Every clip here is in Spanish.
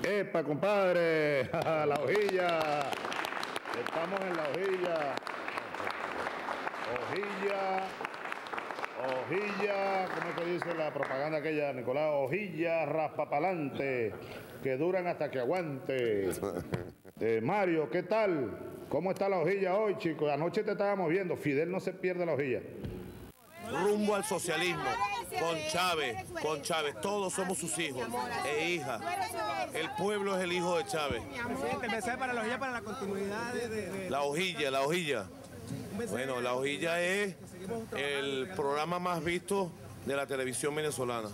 Epa, compadre, la hojilla. Estamos en la hojilla. Hojilla, ¿cómo es que dice la propaganda aquella, Nicolás? Hojilla raspapalante, que duran hasta que aguante. Mario, ¿qué tal? ¿Cómo está la hojilla hoy, chicos? Anoche te estábamos viendo, Fidel no se pierde la hojilla. Rumbo al socialismo, con Chávez, todos somos sus hijos e hijas. El pueblo es el hijo de Chávez. Presidente, mensaje para la hojilla, para la continuidad de... La hojilla. Bueno, la hojilla es el programa más visto de la televisión venezolana,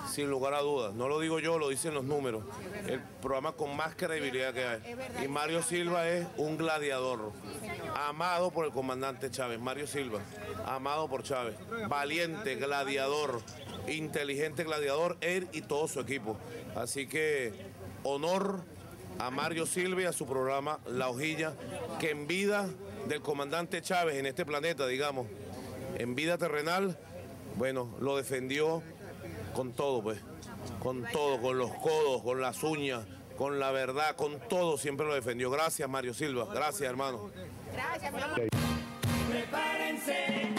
sin lugar a dudas. No lo digo yo, lo dicen los números. El programa con más credibilidad que hay. Y Mario Silva es un gladiador, amado por el comandante Chávez. Mario Silva, amado por Chávez. Valiente, gladiador, inteligente gladiador, él y todo su equipo. Así que honor a Mario Silva y a su programa La Hojilla, que en vida del comandante Chávez en este planeta, digamos, en vida terrenal, bueno, lo defendió con todo, pues, con todo, con los codos, con las uñas, con la verdad, con todo, siempre lo defendió. Gracias, Mario Silva, gracias, hermano. Gracias, hermano. Prepárense.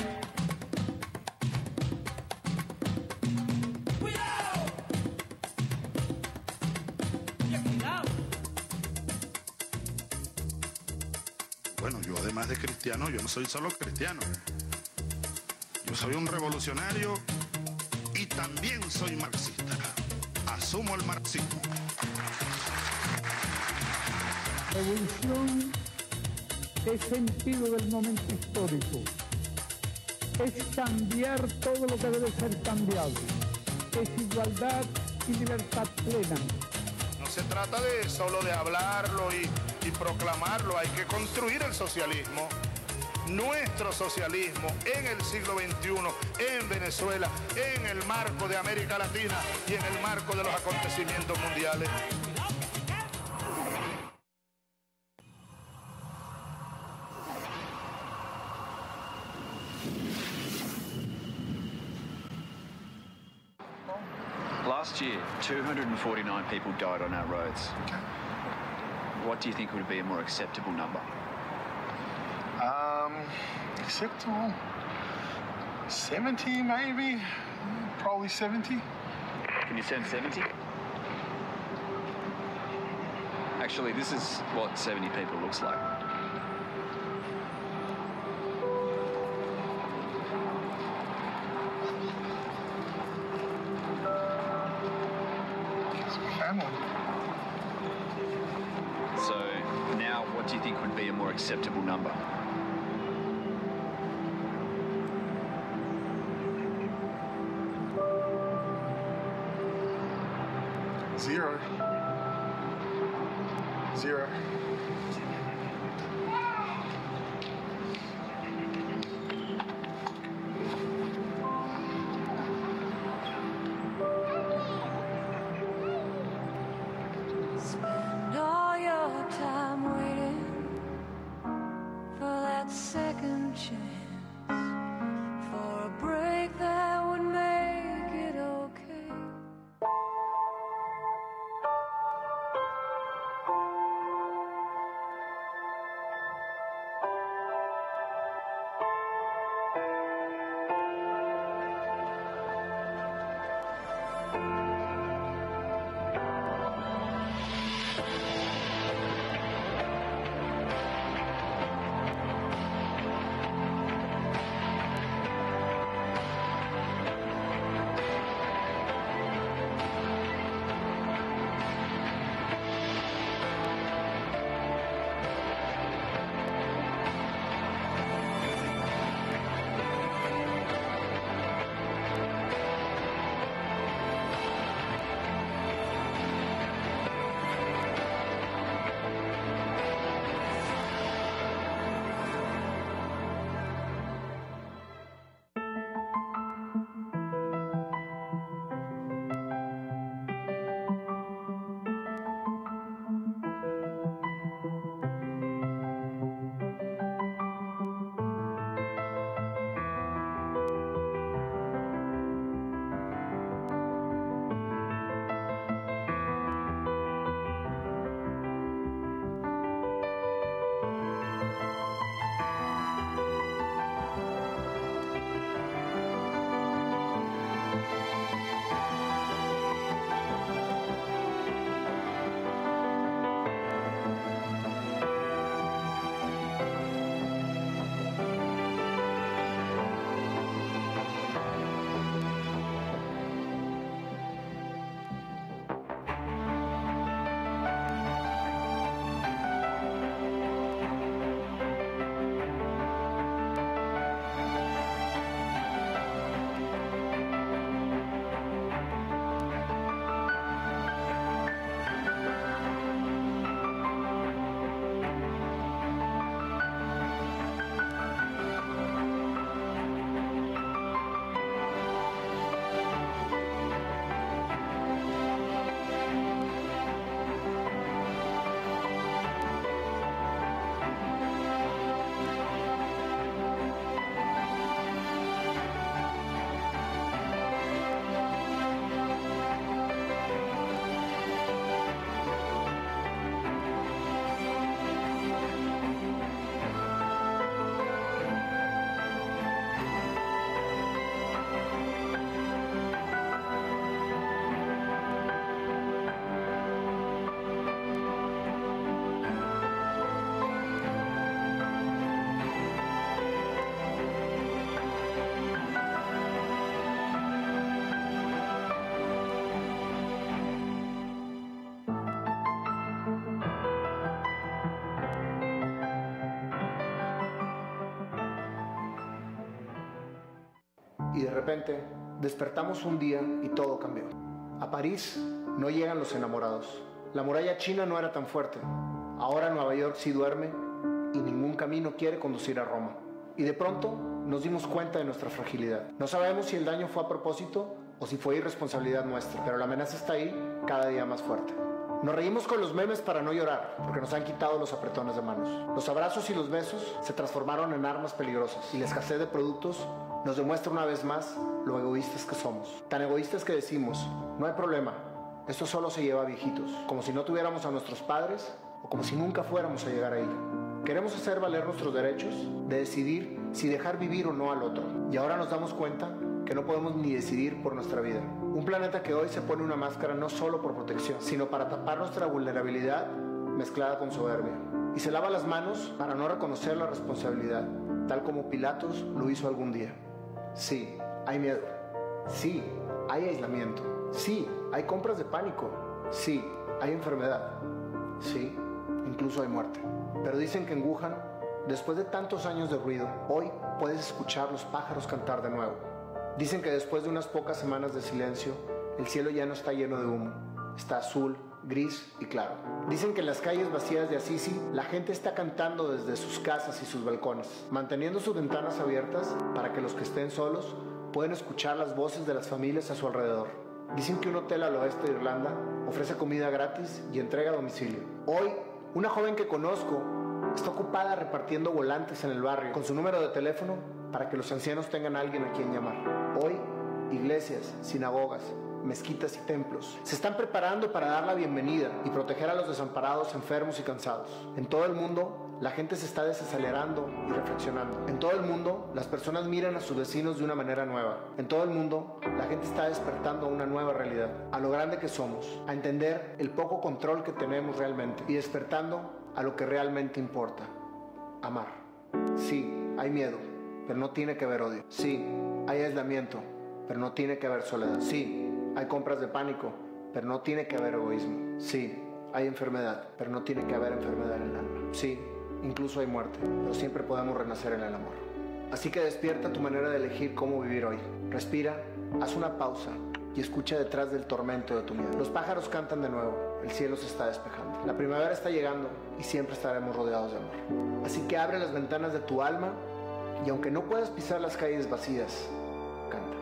¡Cuidado! ¡Cuidado! Bueno, yo además de cristiano, yo no soy solo cristiano. Yo soy un revolucionario y también soy marxista. Asumo el marxismo. Revolución es sentido del momento histórico. Es cambiar todo lo que debe ser cambiado. Es igualdad y libertad plena. No se trata de solo de hablarlo y proclamarlo, hay que construir el socialismo. Nuestro socialismo en el siglo XXI, en Venezuela, en el marco de América Latina y en el marco de los acontecimientos mundiales. Last year, 249 people died on our roads. What do you think would be a more acceptable number? Acceptable? 70 maybe? Probably 70. Can you send 70? Actually, this is what 70 people looks like. So now, what do you think would be a more acceptable number? Zero. Spend all your time waiting for that second chance, for a break that would make it okay. Y de repente, despertamos un día y todo cambió. A París no llegan los enamorados. La muralla china no era tan fuerte. Ahora Nueva York sí duerme y ningún camino quiere conducir a Roma. Y de pronto nos dimos cuenta de nuestra fragilidad. No sabemos si el daño fue a propósito o si fue irresponsabilidad nuestra, pero la amenaza está ahí cada día más fuerte. Nos reímos con los memes para no llorar, porque nos han quitado los apretones de manos. Los abrazos y los besos se transformaron en armas peligrosas y la escasez de productos nos demuestra una vez más lo egoístas que somos. Tan egoístas que decimos, no hay problema, esto solo se lleva a viejitos, como si no tuviéramos a nuestros padres o como si nunca fuéramos a llegar ahí. Queremos hacer valer nuestros derechos de decidir si dejar vivir o no al otro. Y ahora nos damos cuenta que no podemos ni decidir por nuestra vida. Un planeta que hoy se pone una máscara no solo por protección, sino para tapar nuestra vulnerabilidad mezclada con soberbia. Y se lava las manos para no reconocer la responsabilidad, tal como Pilatos lo hizo algún día. Sí, hay miedo. Sí, hay aislamiento. Sí, hay compras de pánico. Sí, hay enfermedad. Sí, incluso hay muerte. Pero dicen que en Wuhan, después de tantos años de ruido, hoy puedes escuchar los pájaros cantar de nuevo. Dicen que después de unas pocas semanas de silencio, el cielo ya no está lleno de humo. Está azul, gris y claro. Dicen que en las calles vacías de Assisi, la gente está cantando desde sus casas y sus balcones, manteniendo sus ventanas abiertas para que los que estén solos puedan escuchar las voces de las familias a su alrededor. Dicen que un hotel al oeste de Irlanda ofrece comida gratis y entrega a domicilio. Hoy, una joven que conozco está ocupada repartiendo volantes en el barrio con su número de teléfono para que los ancianos tengan a alguien a quien llamar. Hoy, iglesias, sinagogas, mezquitas y templos se están preparando para dar la bienvenida y proteger a los desamparados, enfermos y cansados. En todo el mundo, la gente se está desacelerando y reflexionando. En todo el mundo, las personas miran a sus vecinos de una manera nueva. En todo el mundo, la gente está despertando a una nueva realidad, a lo grande que somos, a entender el poco control que tenemos realmente y despertando a lo que realmente importa: amar. Sí, hay miedo, pero no tiene que haber odio. Sí, hay aislamiento, pero no tiene que haber soledad. Sí, hay compras de pánico, pero no tiene que haber egoísmo. Sí, hay enfermedad, pero no tiene que haber enfermedad en el alma. Sí, incluso hay muerte, pero siempre podemos renacer en el amor. Así que despierta tu manera de elegir cómo vivir hoy. Respira, haz una pausa y escucha detrás del tormento de tu miedo. Los pájaros cantan de nuevo, el cielo se está despejando. La primavera está llegando y siempre estaremos rodeados de amor. Así que abre las ventanas de tu alma y aunque no puedas pisar las calles vacías, canta.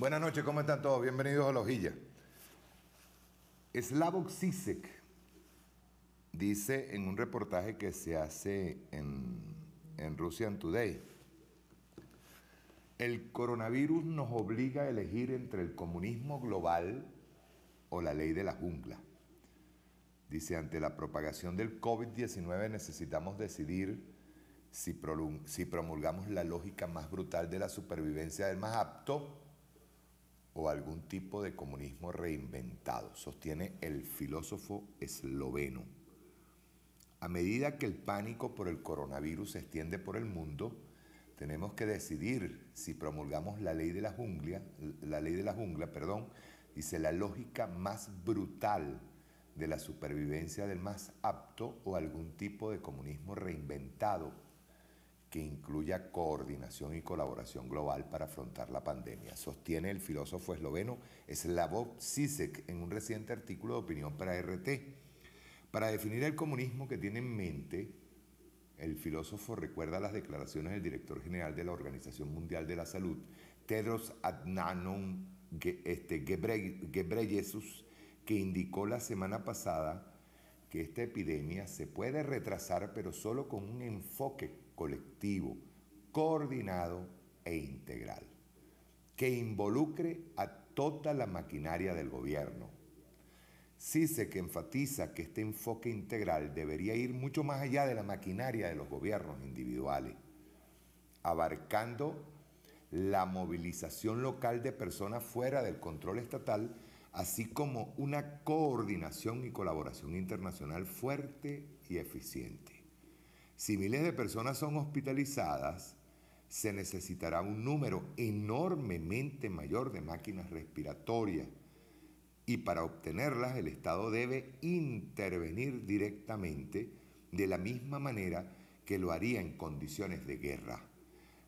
Buenas noches, ¿cómo están todos? Bienvenidos a La Hojilla. Slavoj Žižek dice en un reportaje que se hace en Russian Today: el coronavirus nos obliga a elegir entre el comunismo global o la ley de la jungla. Dice, ante la propagación del COVID-19 necesitamos decidir si promulgamos la lógica más brutal de la supervivencia del más apto o algún tipo de comunismo reinventado, sostiene el filósofo esloveno. A medida que el pánico por el coronavirus se extiende por el mundo, tenemos que decidir si promulgamos la ley de la jungla, dice, la lógica más brutal de la supervivencia del más apto o algún tipo de comunismo reinventado que incluya coordinación y colaboración global para afrontar la pandemia, sostiene el filósofo esloveno Slavoj Žižek en un reciente artículo de opinión para RT. Para definir el comunismo que tiene en mente, el filósofo recuerda las declaraciones del director general de la Organización Mundial de la Salud, Tedros Adhanom Ghebreyesus, que indicó la semana pasada que esta epidemia se puede retrasar, pero solo con un enfoque colectivo, coordinado e integral, que involucre a toda la maquinaria del gobierno. Žižek enfatiza que este enfoque integral debería ir mucho más allá de la maquinaria de los gobiernos individuales, abarcando la movilización local de personas fuera del control estatal, así como una coordinación y colaboración internacional fuerte y eficiente. Si miles de personas son hospitalizadas, se necesitará un número enormemente mayor de máquinas respiratorias, y para obtenerlas el Estado debe intervenir directamente de la misma manera que lo haría en condiciones de guerra,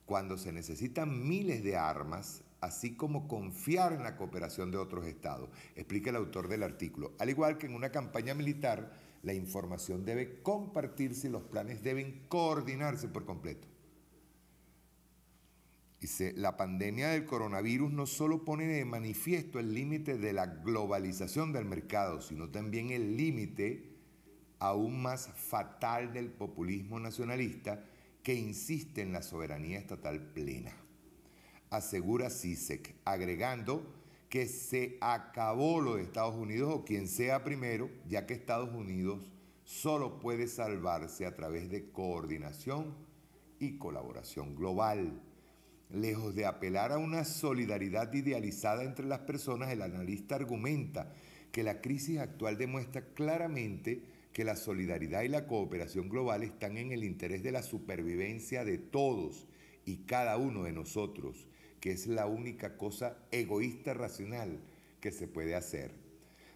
cuando se necesitan miles de armas, así como confiar en la cooperación de otros estados, explica el autor del artículo. Al igual que en una campaña militar, la información debe compartirse y los planes deben coordinarse por completo. Dice, la pandemia del coronavirus no solo pone de manifiesto el límite de la globalización del mercado, sino también el límite aún más fatal del populismo nacionalista que insiste en la soberanía estatal plena, asegura Žižek, agregando que se acabó lo de Estados Unidos o quien sea primero, ya que Estados Unidos solo puede salvarse a través de coordinación y colaboración global. Lejos de apelar a una solidaridad idealizada entre las personas, el analista argumenta que la crisis actual demuestra claramente que la solidaridad y la cooperación global están en el interés de la supervivencia de todos y cada uno de nosotros, que es la única cosa egoísta racional que se puede hacer.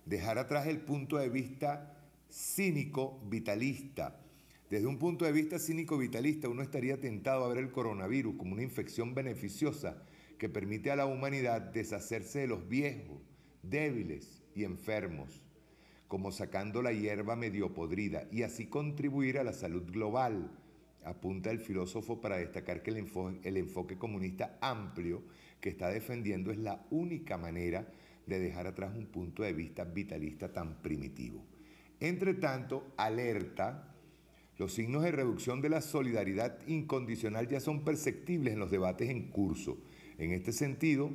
Dejar atrás el punto de vista cínico-vitalista. Desde un punto de vista cínico-vitalista, uno estaría tentado a ver el coronavirus como una infección beneficiosa que permite a la humanidad deshacerse de los viejos, débiles y enfermos, como sacando la hierba medio podrida, y así contribuir a la salud global, apunta el filósofo para destacar que el enfoque comunista amplio que está defendiendo es la única manera de dejar atrás un punto de vista vitalista tan primitivo. Entre tanto, alerta, los signos de reducción de la solidaridad incondicional ya son perceptibles en los debates en curso. En este sentido,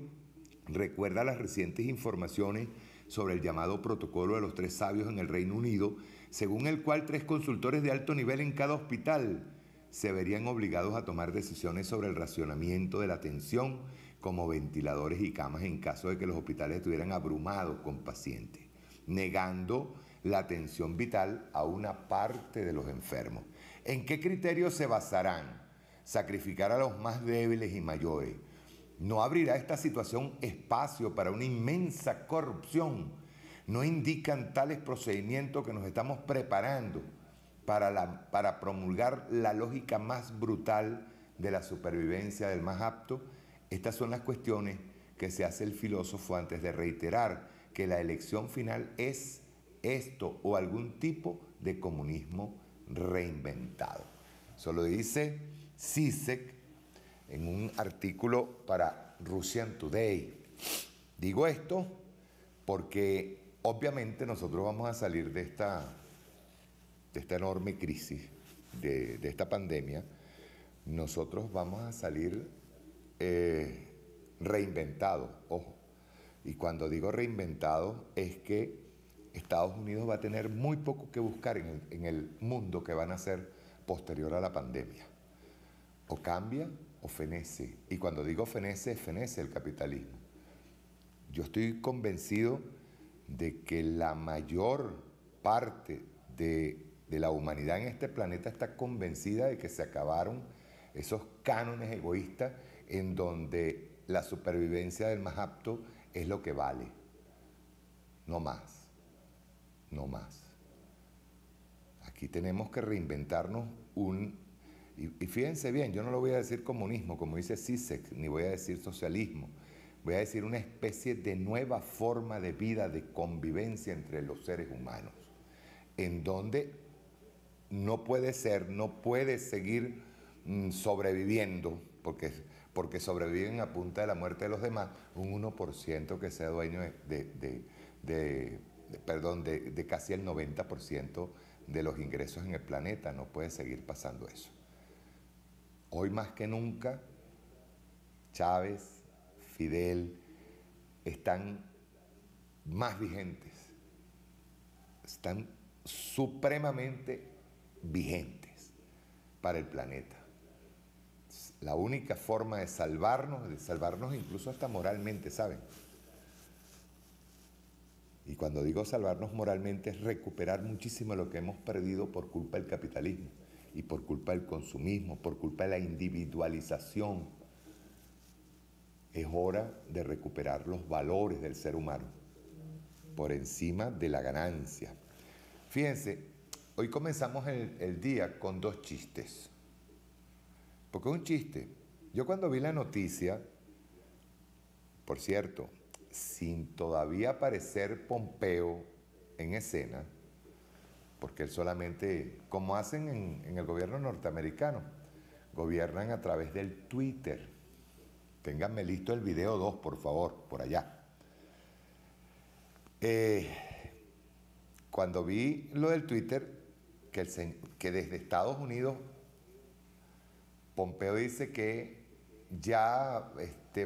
recuerda las recientes informaciones sobre el llamado protocolo de los 3 sabios en el Reino Unido, según el cual 3 consultores de alto nivel en cada hospital se verían obligados a tomar decisiones sobre el racionamiento de la atención, como ventiladores y camas en caso de que los hospitales estuvieran abrumados con pacientes, negando la atención vital a una parte de los enfermos. ¿En qué criterios se basarán? Sacrificar a los más débiles y mayores. ¿No abrirá esta situación espacio para una inmensa corrupción? ¿No indican tales procedimientos que nos estamos preparando para promulgar la lógica más brutal de la supervivencia del más apto? Estas son las cuestiones que se hace el filósofo antes de reiterar que la elección final es esto o algún tipo de comunismo reinventado. Eso lo dice Žižek en un artículo para Russian Today. Digo esto porque obviamente nosotros vamos a salir de esta enorme crisis, de esta pandemia. Nosotros vamos a salir reinventados, ojo. Y cuando digo reinventados es que Estados Unidos va a tener muy poco que buscar en el mundo que van a ser posterior a la pandemia. O cambia o fenece. Y cuando digo fenece, fenece el capitalismo. Yo estoy convencido de que la mayor parte de la humanidad en este planeta está convencida de que se acabaron esos cánones egoístas en donde la supervivencia del más apto es lo que vale. No más. No más. Aquí tenemos que reinventarnos y fíjense bien, yo no lo voy a decir comunismo, como dice Zizek, ni voy a decir socialismo. Voy a decir una especie de nueva forma de vida, de convivencia entre los seres humanos, en donde no puede seguir sobreviviendo, porque sobreviven a punta de la muerte de los demás, un 1% que sea dueño de casi el 90% de los ingresos en el planeta. No puede seguir pasando eso. Hoy más que nunca, Chávez, Fidel, están más vigentes, están supremamente vigentes para el planeta. La única forma de salvarnos incluso hasta moralmente, ¿saben? Y cuando digo salvarnos moralmente es recuperar muchísimo lo que hemos perdido por culpa del capitalismo y por culpa del consumismo, por culpa de la individualización. Es hora de recuperar los valores del ser humano por encima de la ganancia. Fíjense, hoy comenzamos el día con 2 chistes. Porque es un chiste. Yo cuando vi la noticia, por cierto, sin todavía aparecer Pompeo en escena, porque él solamente, como hacen en el gobierno norteamericano, gobiernan a través del Twitter. Ténganme listo el video 2, por favor, por allá. Cuando vi lo del Twitter, que desde Estados Unidos, Pompeo dice que ya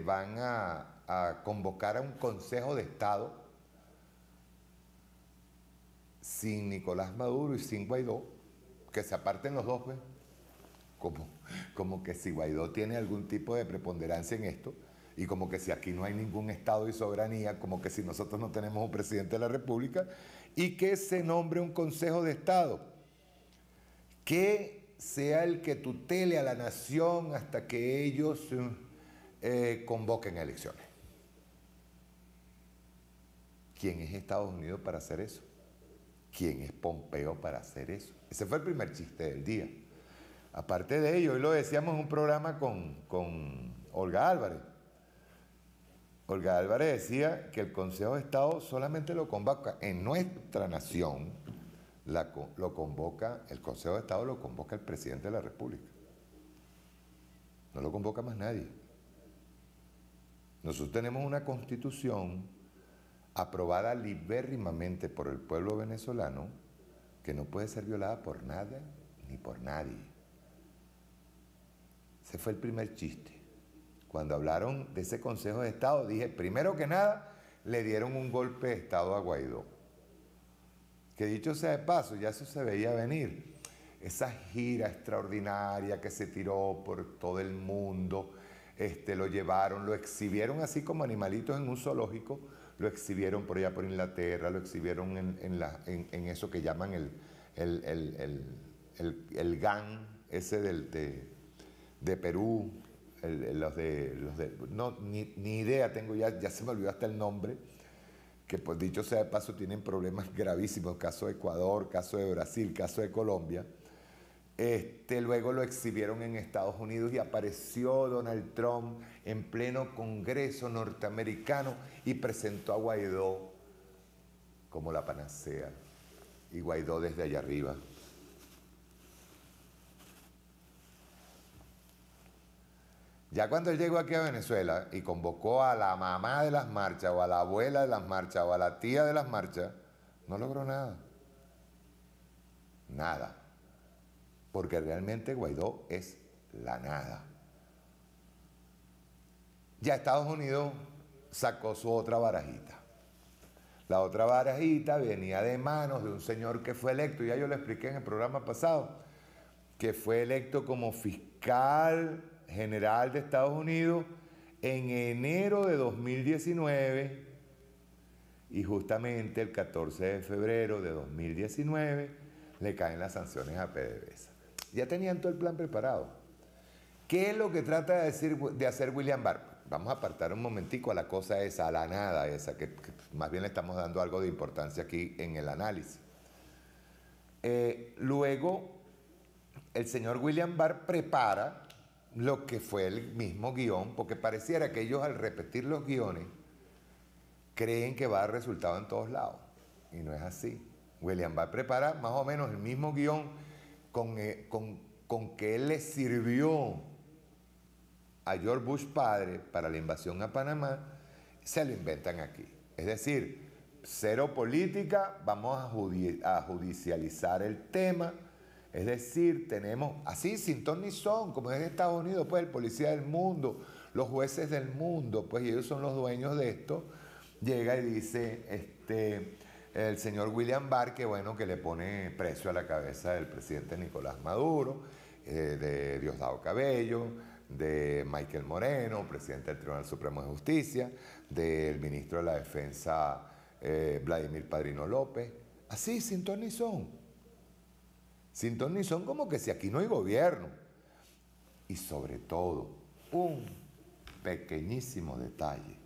van a convocar a un Consejo de Estado sin Nicolás Maduro y sin Guaidó, que se aparten los dos, pues. Como que si Guaidó tiene algún tipo de preponderancia en esto, y como que si aquí no hay ningún Estado y soberanía, como que si nosotros no tenemos un presidente de la República, y que se nombre un Consejo de Estado que sea el que tutele a la nación hasta que ellos convoquen elecciones. ¿Quién es Estados Unidos para hacer eso? ¿Quién es Pompeo para hacer eso? Ese fue el primer chiste del día. Aparte de ello, hoy lo decíamos en un programa con Olga Álvarez. Olga Álvarez decía que el Consejo de Estado solamente lo convoca en nuestra nación, lo convoca, el Consejo de Estado lo convoca el presidente de la República. No lo convoca más nadie. Nosotros tenemos una constitución aprobada libérrimamente por el pueblo venezolano que no puede ser violada por nada ni por nadie. Ese fue el primer chiste. Cuando hablaron de ese Consejo de Estado, dije, primero que nada, le dieron un golpe de Estado a Guaidó. Que dicho sea de paso, ya eso se veía venir. Esa gira extraordinaria que se tiró por todo el mundo, lo llevaron, lo exhibieron así como animalitos en un zoológico, lo exhibieron por allá por Inglaterra, lo exhibieron en eso que llaman el GAN, ese de Perú, ni idea tengo, ya se me olvidó hasta el nombre, que pues dicho sea de paso tienen problemas gravísimos, caso de Ecuador, caso de Brasil, caso de Colombia. Luego lo exhibieron en Estados Unidos y apareció Donald Trump en pleno Congreso norteamericano y presentó a Guaidó como la panacea. Y Guaidó desde allá arriba. Ya cuando él llegó aquí a Venezuela y convocó a la mamá de las marchas, o a la abuela de las marchas, o a la tía de las marchas, no logró nada. Nada. Porque realmente Guaidó es la nada. Ya Estados Unidos sacó su otra barajita. La otra barajita venía de manos de un señor que fue electo, ya yo lo expliqué en el programa pasado, que fue electo como fiscal general de Estados Unidos en enero de 2019 y justamente el 14 de febrero de 2019 le caen las sanciones a PDVSA. Ya tenían todo el plan preparado. ¿Qué es lo que trata de hacer William Barr? Vamos a apartar un momentico a la cosa esa, a la nada esa, que más bien le estamos dando algo de importancia aquí en el análisis. Luego, el señor William Barr prepara lo que fue el mismo guión, porque pareciera que ellos al repetir los guiones creen que va a dar resultado en todos lados. Y no es así. William Barr prepara más o menos el mismo guión con que él le sirvió a George Bush padre para la invasión a Panamá, se lo inventan aquí. Es decir, cero política, vamos a judicializar el tema. Es decir, tenemos así sin ton ni son, como es en Estados Unidos, pues el policía del mundo, los jueces del mundo, pues y ellos son los dueños de esto. Llega y dice el señor William Barr que bueno, que le pone precio a la cabeza del presidente Nicolás Maduro, de Diosdado Cabello, de Michael Moreno, presidente del Tribunal Supremo de Justicia, del ministro de la Defensa Vladimir Padrino López. Así, sin ton ni son. Sin ton ni son, como que si aquí no hay gobierno. Y sobre todo, un pequeñísimo detalle,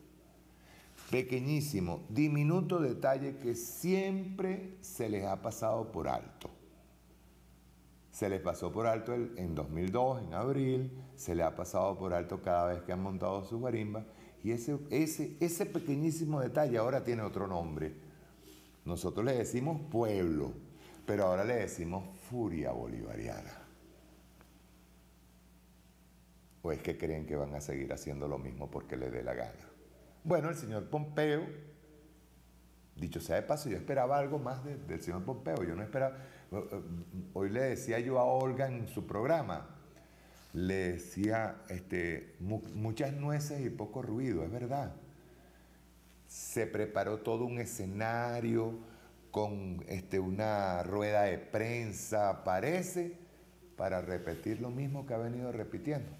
pequeñísimo, diminuto detalle que siempre se les ha pasado por alto. Se les pasó por alto en 2002, en abril, se les ha pasado por alto cada vez que han montado sus guarimbas, y ese pequeñísimo detalle ahora tiene otro nombre. Nosotros le decimos pueblo, pero ahora le decimos furia bolivariana. ¿O es que creen que van a seguir haciendo lo mismo porque les dé la gana? Bueno, el señor Pompeo, dicho sea de paso, yo esperaba algo más del señor Pompeo. Yo no esperaba. Hoy le decía yo a Olga en su programa, le decía muchas nueces y poco ruido, es verdad. Se preparó todo un escenario con una rueda de prensa, parece, para repetir lo mismo que ha venido repitiendo.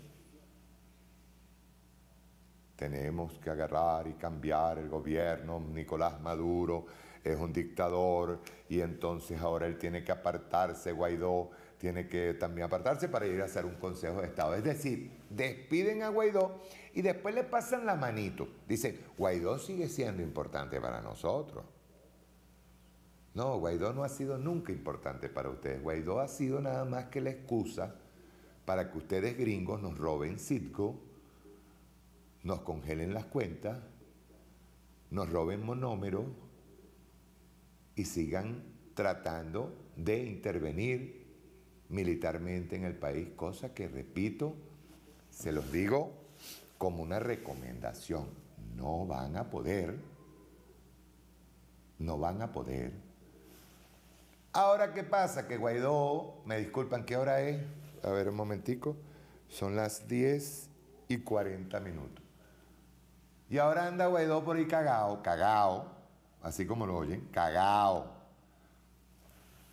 Tenemos que agarrar y cambiar el gobierno. Nicolás Maduro es un dictador y entonces ahora él tiene que apartarse, Guaidó tiene que también apartarse para ir a hacer un consejo de Estado. Es decir, despiden a Guaidó y después le pasan la manito. Dicen, Guaidó sigue siendo importante para nosotros. No, Guaidó no ha sido nunca importante para ustedes. Guaidó ha sido nada más que la excusa para que ustedes gringos nos roben Citgo, nos congelen las cuentas, nos roben monómeros y sigan tratando de intervenir militarmente en el país, cosa que, repito, se los digo como una recomendación, no van a poder, no van a poder. Ahora, ¿qué pasa? Que Guaidó, me disculpan, ¿qué hora es? A ver un momentico, son las 10:40. Y ahora anda Guaidó por ahí cagao, así como lo oyen, cagao.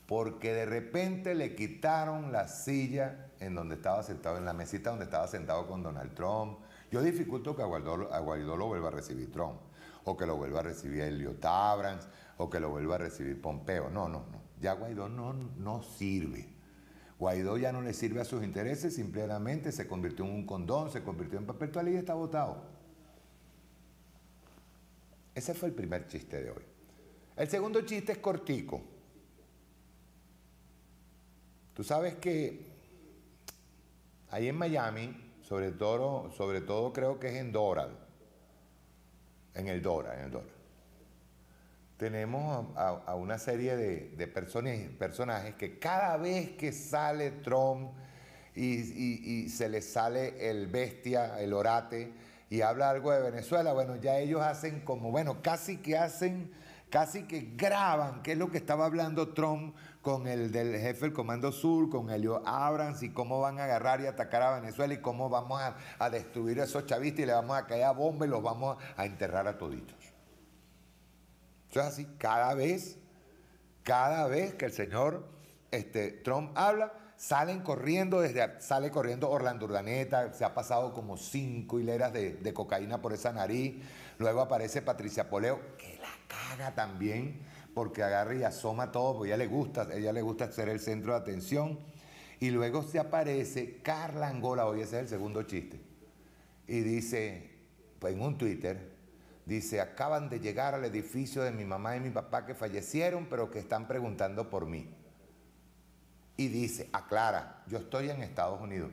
Porque de repente le quitaron la silla en donde estaba sentado, en la mesita donde estaba sentado con Donald Trump. Yo dificulto que a Guaidó lo vuelva a recibir Trump, o que lo vuelva a recibir Elliot Abrams, o que lo vuelva a recibir Pompeo. No. Ya Guaidó no sirve. Guaidó ya no le sirve a sus intereses, simplemente se convirtió en un condón, se convirtió en papel toalé y está votado. Ese fue el primer chiste de hoy. El segundo chiste es cortico. Tú sabes que ahí en Miami, sobre todo creo que es en Doral, en el Dora. Tenemos a una serie de personajes que cada vez que sale Trump y se les sale el bestia, el orate, y habla algo de Venezuela, bueno, ya ellos hacen como, bueno, casi que graban qué es lo que estaba hablando Trump con el del jefe del Comando Sur, con Elliot Abrams, y cómo van a agarrar y atacar a Venezuela y cómo vamos a destruir a esos chavistas y le vamos a caer a bomba y los vamos a enterrar a toditos. Eso es así, cada vez que el señor Trump habla, sale corriendo Orlando Urdaneta, se ha pasado como 5 hileras de cocaína por esa nariz. Luego aparece Patricia Poleo, que la caga también, porque agarra y asoma todo, porque ella le gusta ser el centro de atención. Y luego se aparece Carla Angola, hoy ese es el segundo chiste, y dice, pues en un Twitter, dice, acaban de llegar al edificio de mi mamá y mi papá que fallecieron, pero que están preguntando por mí. Y dice, aclara, yo estoy en Estados Unidos.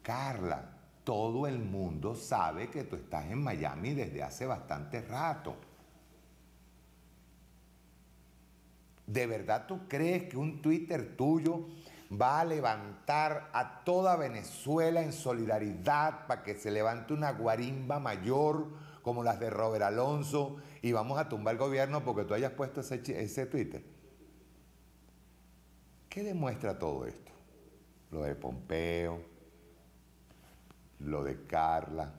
Carla, todo el mundo sabe que tú estás en Miami desde hace bastante rato. ¿De verdad tú crees que un Twitter tuyo va a levantar a toda Venezuela en solidaridad para que se levante una guarimba mayor como las de Robert Alonso y vamos a tumbar el gobierno porque tú hayas puesto ese Twitter? ¿Qué demuestra todo esto? Lo de Pompeo, lo de Carla,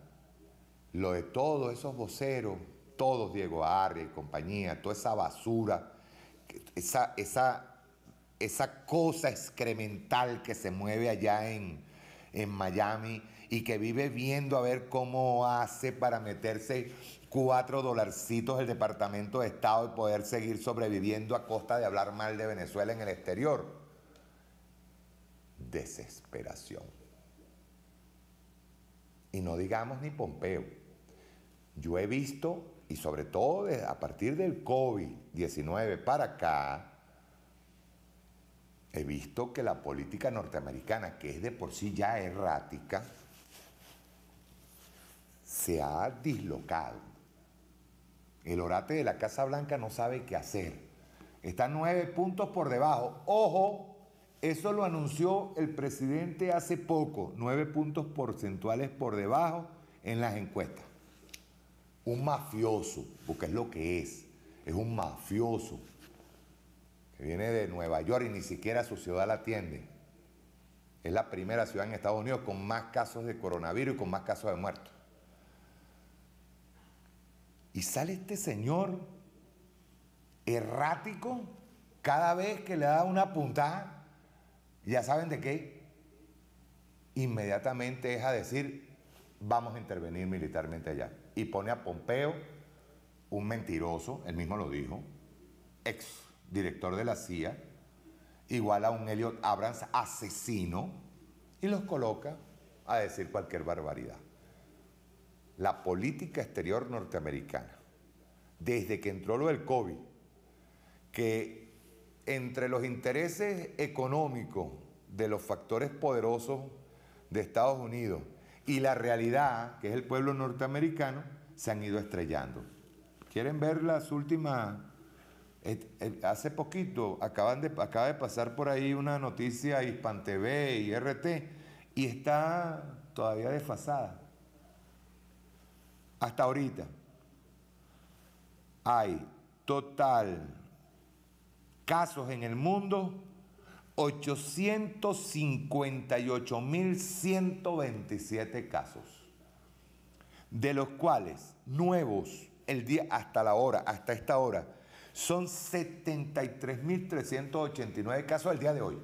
lo de todos esos voceros, todos, Diego Arria y compañía, toda esa basura, esa cosa excremental que se mueve allá en Miami y que vive viendo a ver cómo hace para meterse $4 el Departamento de Estado y poder seguir sobreviviendo a costa de hablar mal de Venezuela en el exterior. Desesperación. Y no digamos ni Pompeo. Yo he visto, y sobre todo a partir del COVID-19 para acá, he visto que la política norteamericana, que es de por sí ya errática, se ha dislocado. El orate de la Casa Blanca no sabe qué hacer. Está 9 puntos por debajo. ¡Ojo! Eso lo anunció el presidente hace poco, 9 puntos porcentuales por debajo en las encuestas. Un mafioso, porque es lo que es un mafioso que viene de Nueva York y ni siquiera su ciudad la atiende. Es la primera ciudad en Estados Unidos con más casos de coronavirus y con más casos de muertos. Y sale este señor errático cada vez que le da una puntada. ¿Ya saben de qué? Inmediatamente es a decir, vamos a intervenir militarmente allá. Y pone a Pompeo, un mentiroso, él mismo lo dijo, ex director de la CIA, igual a un Elliot Abrams asesino, y los coloca a decir cualquier barbaridad. La política exterior norteamericana, desde que entró lo del COVID, que entre los intereses económicos de los factores poderosos de Estados Unidos y la realidad, que es el pueblo norteamericano, se han ido estrellando. ¿Quieren ver las últimas? Hace poquito acaba de pasar por ahí una noticia Hispan TV y RT y está todavía desfasada. Hasta ahorita hay total casos en el mundo, 858.127 casos, de los cuales nuevos hasta esta hora son 73.389 casos al día de hoy.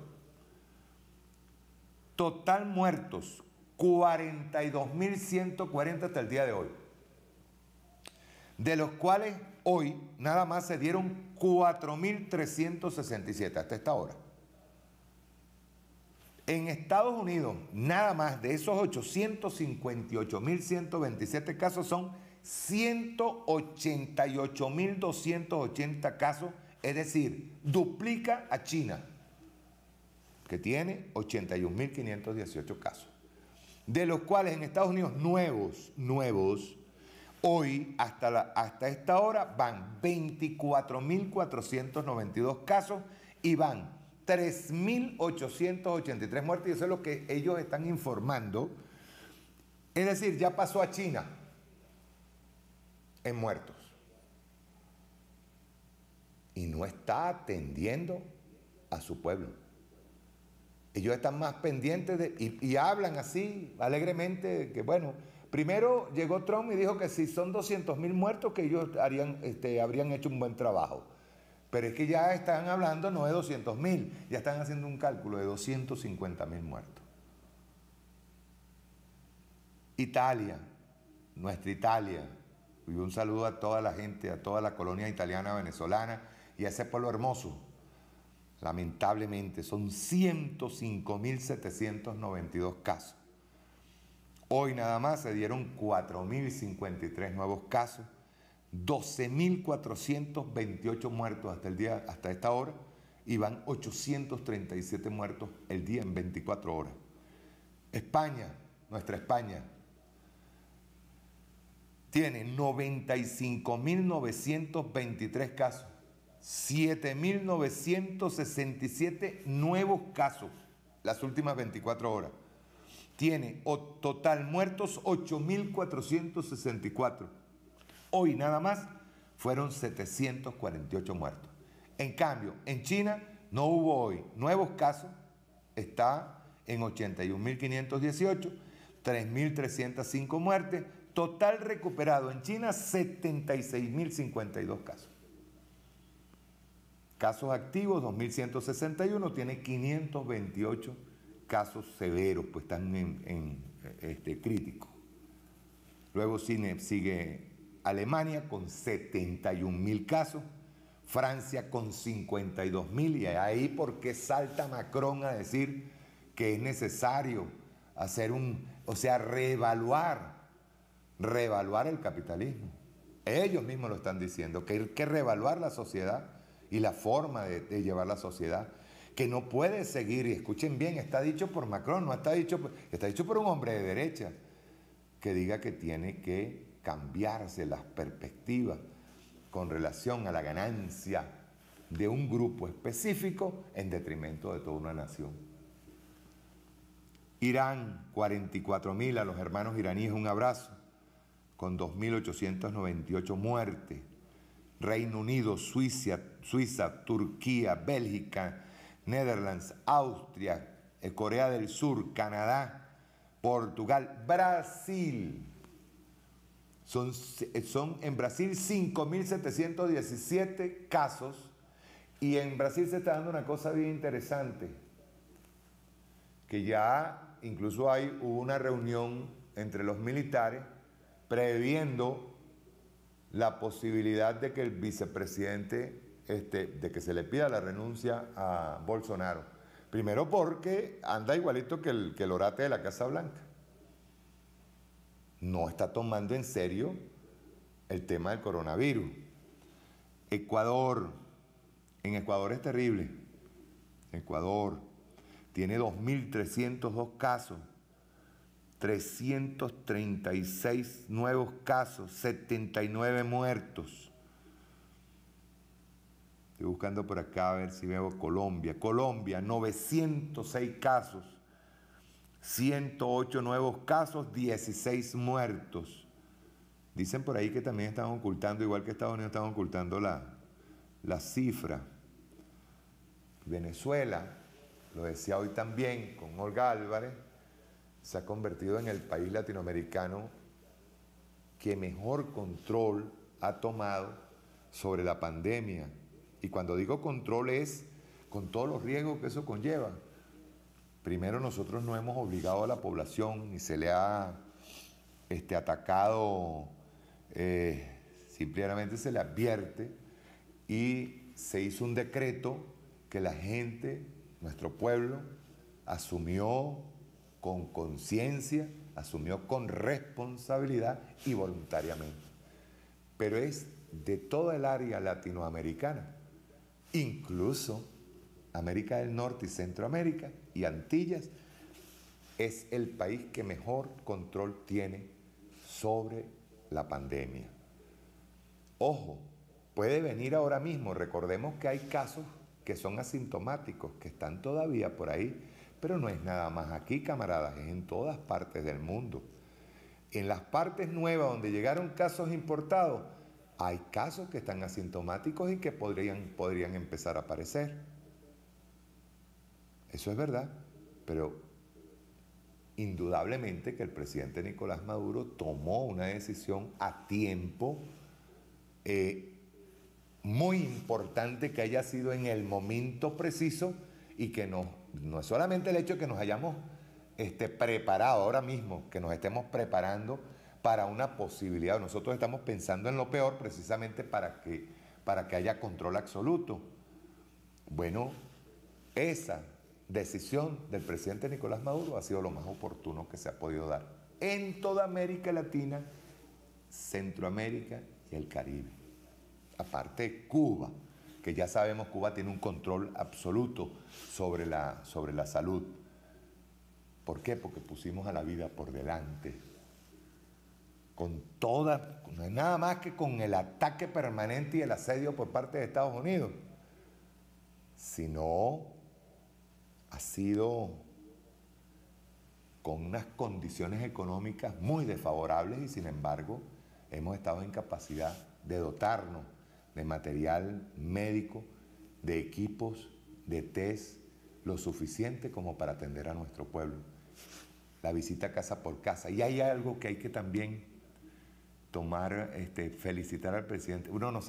Total muertos, 42.140 hasta el día de hoy, de los cuales hoy nada más se dieron 4.367 hasta esta hora. En Estados Unidos, nada más de esos 858.127 casos son 188.280 casos, es decir, duplica a China, que tiene 81.518 casos. De los cuales en Estados Unidos nuevos, hoy, hasta esta hora, van 24.492 casos y van 3.883 muertos, y eso es lo que ellos están informando. Es decir, ya pasó a China en muertos. Y no está atendiendo a su pueblo. Ellos están más pendientes y hablan así, alegremente, que bueno, primero llegó Trump y dijo que si son 200.000 muertos, que ellos habrían hecho un buen trabajo. Pero es que ya están hablando no de 200.000, ya están haciendo un cálculo de 250.000 muertos. Italia, nuestra Italia, y un saludo a toda la gente, a toda la colonia italiana venezolana y a ese pueblo hermoso. Lamentablemente son 105.792 casos. Hoy nada más se dieron 4.053 nuevos casos, 12.428 muertos hasta esta hora, y van 837 muertos el día en 24 horas. España, nuestra España, tiene 95.923 casos, 7.967 nuevos casos las últimas 24 horas. Tiene total muertos 8.464. Hoy nada más fueron 748 muertos. En cambio, en China no hubo hoy nuevos casos, está en 81.518, 3.305 muertes, total recuperado en China 76.052 casos. Casos activos 2.161, tiene 528 casos severos, pues están en críticos. Luego sigue Alemania con 71.000 casos, Francia con 52.000, y ahí por qué salta Macron a decir que es necesario hacer reevaluar el capitalismo. Ellos mismos lo están diciendo, que hay que reevaluar la sociedad y la forma de llevar la sociedad, que no puede seguir, y escuchen bien, está dicho por Macron, no está dicho por un hombre de derecha, que diga que tiene que cambiarse las perspectivas con relación a la ganancia de un grupo específico en detrimento de toda una nación. Irán, 44.000, a los hermanos iraníes un abrazo, con 2.898 muertes. Reino Unido, Suiza, Turquía, Bélgica, Netherlands, Austria, Corea del Sur, Canadá, Portugal, Brasil. Son en Brasil 5.717 casos, y en Brasil se está dando una cosa bien interesante, que ya incluso hubo una reunión entre los militares previendo la posibilidad de que el vicepresidente, de que se le pida la renuncia a Bolsonaro. Primero porque anda igualito que el orate de la Casa Blanca. No está tomando en serio el tema del coronavirus. Ecuador, en Ecuador es terrible. Ecuador tiene 2.302 casos, 336 nuevos casos, 79 muertos. Estoy buscando por acá a ver si veo Colombia. Colombia, 906 casos, 108 nuevos casos, 16 muertos. Dicen por ahí que también están ocultando, igual que Estados Unidos, están ocultando la cifra. Venezuela, lo decía hoy también con Olga Álvarez, se ha convertido en el país latinoamericano que mejor control ha tomado sobre la pandemia. Y cuando digo control es con todos los riesgos que eso conlleva. Primero, nosotros no hemos obligado a la población y se le ha atacado, simplemente se le advierte, y se hizo un decreto que la gente, nuestro pueblo, asumió con conciencia, asumió con responsabilidad y voluntariamente. Pero es de toda el área latinoamericana, incluso América del Norte y Centroamérica y Antillas, es el país que mejor control tiene sobre la pandemia. Ojo, puede venir ahora mismo, recordemos que hay casos que son asintomáticos, que están todavía por ahí, pero no es nada más aquí, camaradas, es en todas partes del mundo. En las partes nuevas donde llegaron casos importados, hay casos que están asintomáticos y que podrían empezar a aparecer. Eso es verdad, pero indudablemente que el presidente Nicolás Maduro tomó una decisión a tiempo, muy importante que haya sido en el momento preciso y que no es solamente el hecho de que nos hayamos preparado ahora mismo, que nos estemos preparando para una posibilidad. Nosotros estamos pensando en lo peor precisamente para que haya control absoluto. Bueno, esa decisión del presidente Nicolás Maduro ha sido lo más oportuno que se ha podido dar en toda América Latina, Centroamérica y el Caribe. Aparte Cuba, que ya sabemos Cuba tiene un control absoluto sobre la salud. ¿Por qué? Porque pusimos a la vida por delante. No es nada más que con el ataque permanente y el asedio por parte de Estados Unidos, sino ha sido con unas condiciones económicas muy desfavorables y sin embargo hemos estado en capacidad de dotarnos de material médico, de equipos, de test, lo suficiente como para atender a nuestro pueblo. La visita casa por casa. Y hay algo que hay que también felicitar al presidente. Uno no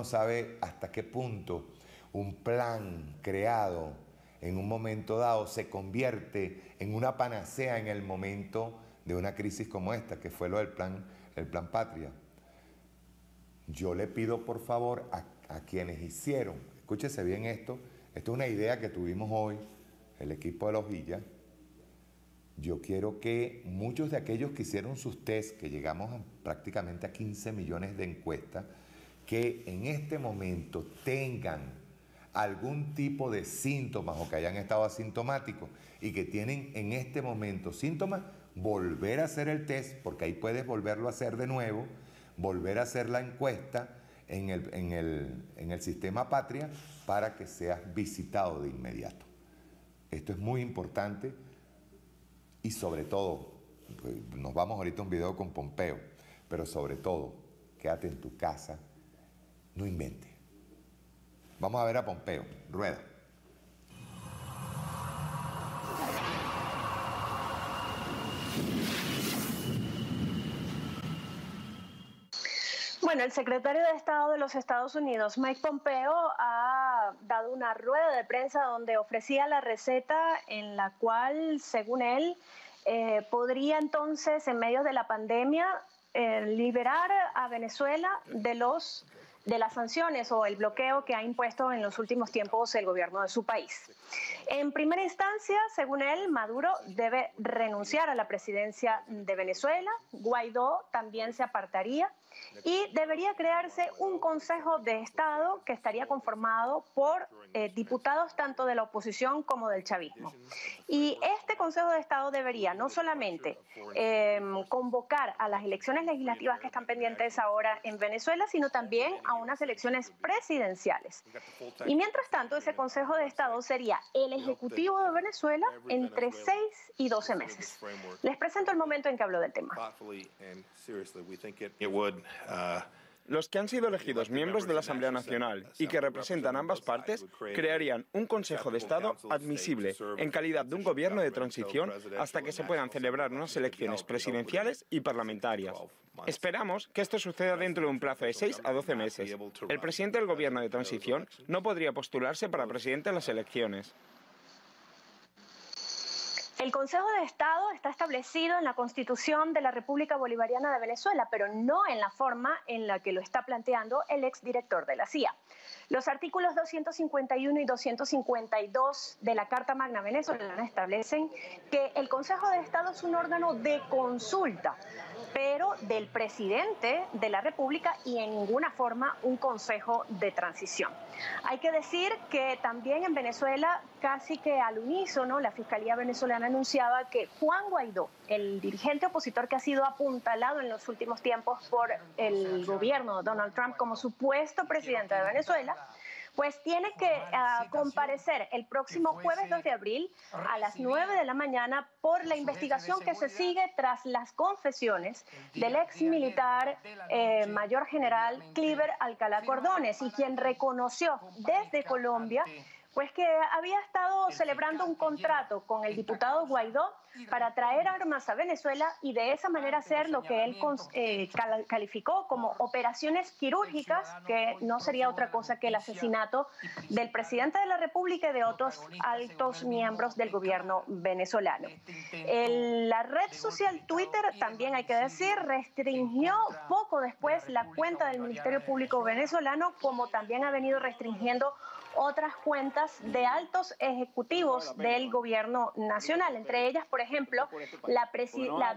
sabe hasta qué punto un plan creado en un momento dado se convierte en una panacea en el momento de una crisis como esta, que fue el plan Patria. Yo le pido por favor a quienes hicieron, escúchese bien esto es una idea que tuvimos hoy, el equipo de La Hojilla. Yo quiero que muchos de aquellos que hicieron sus test, que llegamos prácticamente a 15 millones de encuestas, que en este momento tengan algún tipo de síntomas o que hayan estado asintomáticos y que tienen en este momento síntomas, volver a hacer el test, porque ahí puedes volverlo a hacer de nuevo, volver a hacer la encuesta en el sistema Patria para que seas visitado de inmediato. Esto es muy importante y sobre todo, nos vamos ahorita a un video con Pompeo, pero sobre todo, quédate en tu casa, no inventes. Vamos a ver a Pompeo, rueda. Bueno, el secretario de Estado de los Estados Unidos, Mike Pompeo, ha dado una rueda de prensa donde ofrecía la receta en la cual, según él, podría entonces, en medio de la pandemia, liberar a Venezuela de las sanciones o el bloqueo que ha impuesto en los últimos tiempos el gobierno de su país. En primera instancia, según él, Maduro debe renunciar a la presidencia de Venezuela, Guaidó también se apartaría y debería crearse un Consejo de Estado que estaría conformado por diputados tanto de la oposición como del chavismo. Y este Consejo de Estado debería no solamente convocar a las elecciones legislativas que están pendientes ahora en Venezuela, sino también a unas elecciones presidenciales. Y mientras tanto, ese Consejo de Estado sería el Ejecutivo de Venezuela entre 6 y 12 meses. Les presento el momento en que habló del tema. Los que han sido elegidos miembros de la Asamblea Nacional y que representan ambas partes crearían un Consejo de Estado admisible en calidad de un gobierno de transición hasta que se puedan celebrar unas elecciones presidenciales y parlamentarias. Esperamos que esto suceda dentro de un plazo de 6 a 12 meses. El presidente del gobierno de transición no podría postularse para presidente en las elecciones. El Consejo de Estado está establecido en la Constitución de la República Bolivariana de Venezuela, pero no en la forma en la que lo está planteando el exdirector de la CIA. Los artículos 251 y 252 de la Carta Magna venezolana establecen que el Consejo de Estado es un órgano de consulta, pero del presidente de la República y en ninguna forma un consejo de transición. Hay que decir que también en Venezuela, casi que al unísono, la Fiscalía venezolana anunciaba que Juan Guaidó, el dirigente opositor que ha sido apuntalado en los últimos tiempos por el gobierno de Donald Trump como supuesto presidente de Venezuela, pues tiene que comparecer el próximo jueves 2 de abril a las 9 de la mañana por la investigación que se sigue tras las confesiones del ex militar mayor general Cliver Alcalá Cordones, y quien reconoció desde Colombia pues que había estado celebrando un contrato con el diputado Guaidó para traer armas a Venezuela y de esa manera hacer lo que él calificó como operaciones quirúrgicas, que no sería otra cosa que el asesinato del presidente de la República y de otros altos miembros del gobierno venezolano. La red social Twitter, también hay que decir, restringió poco después la cuenta del Ministerio Público venezolano, como también ha venido restringiendo otras cuentas de altos ejecutivos del gobierno nacional, entre ellas, por ejemplo, la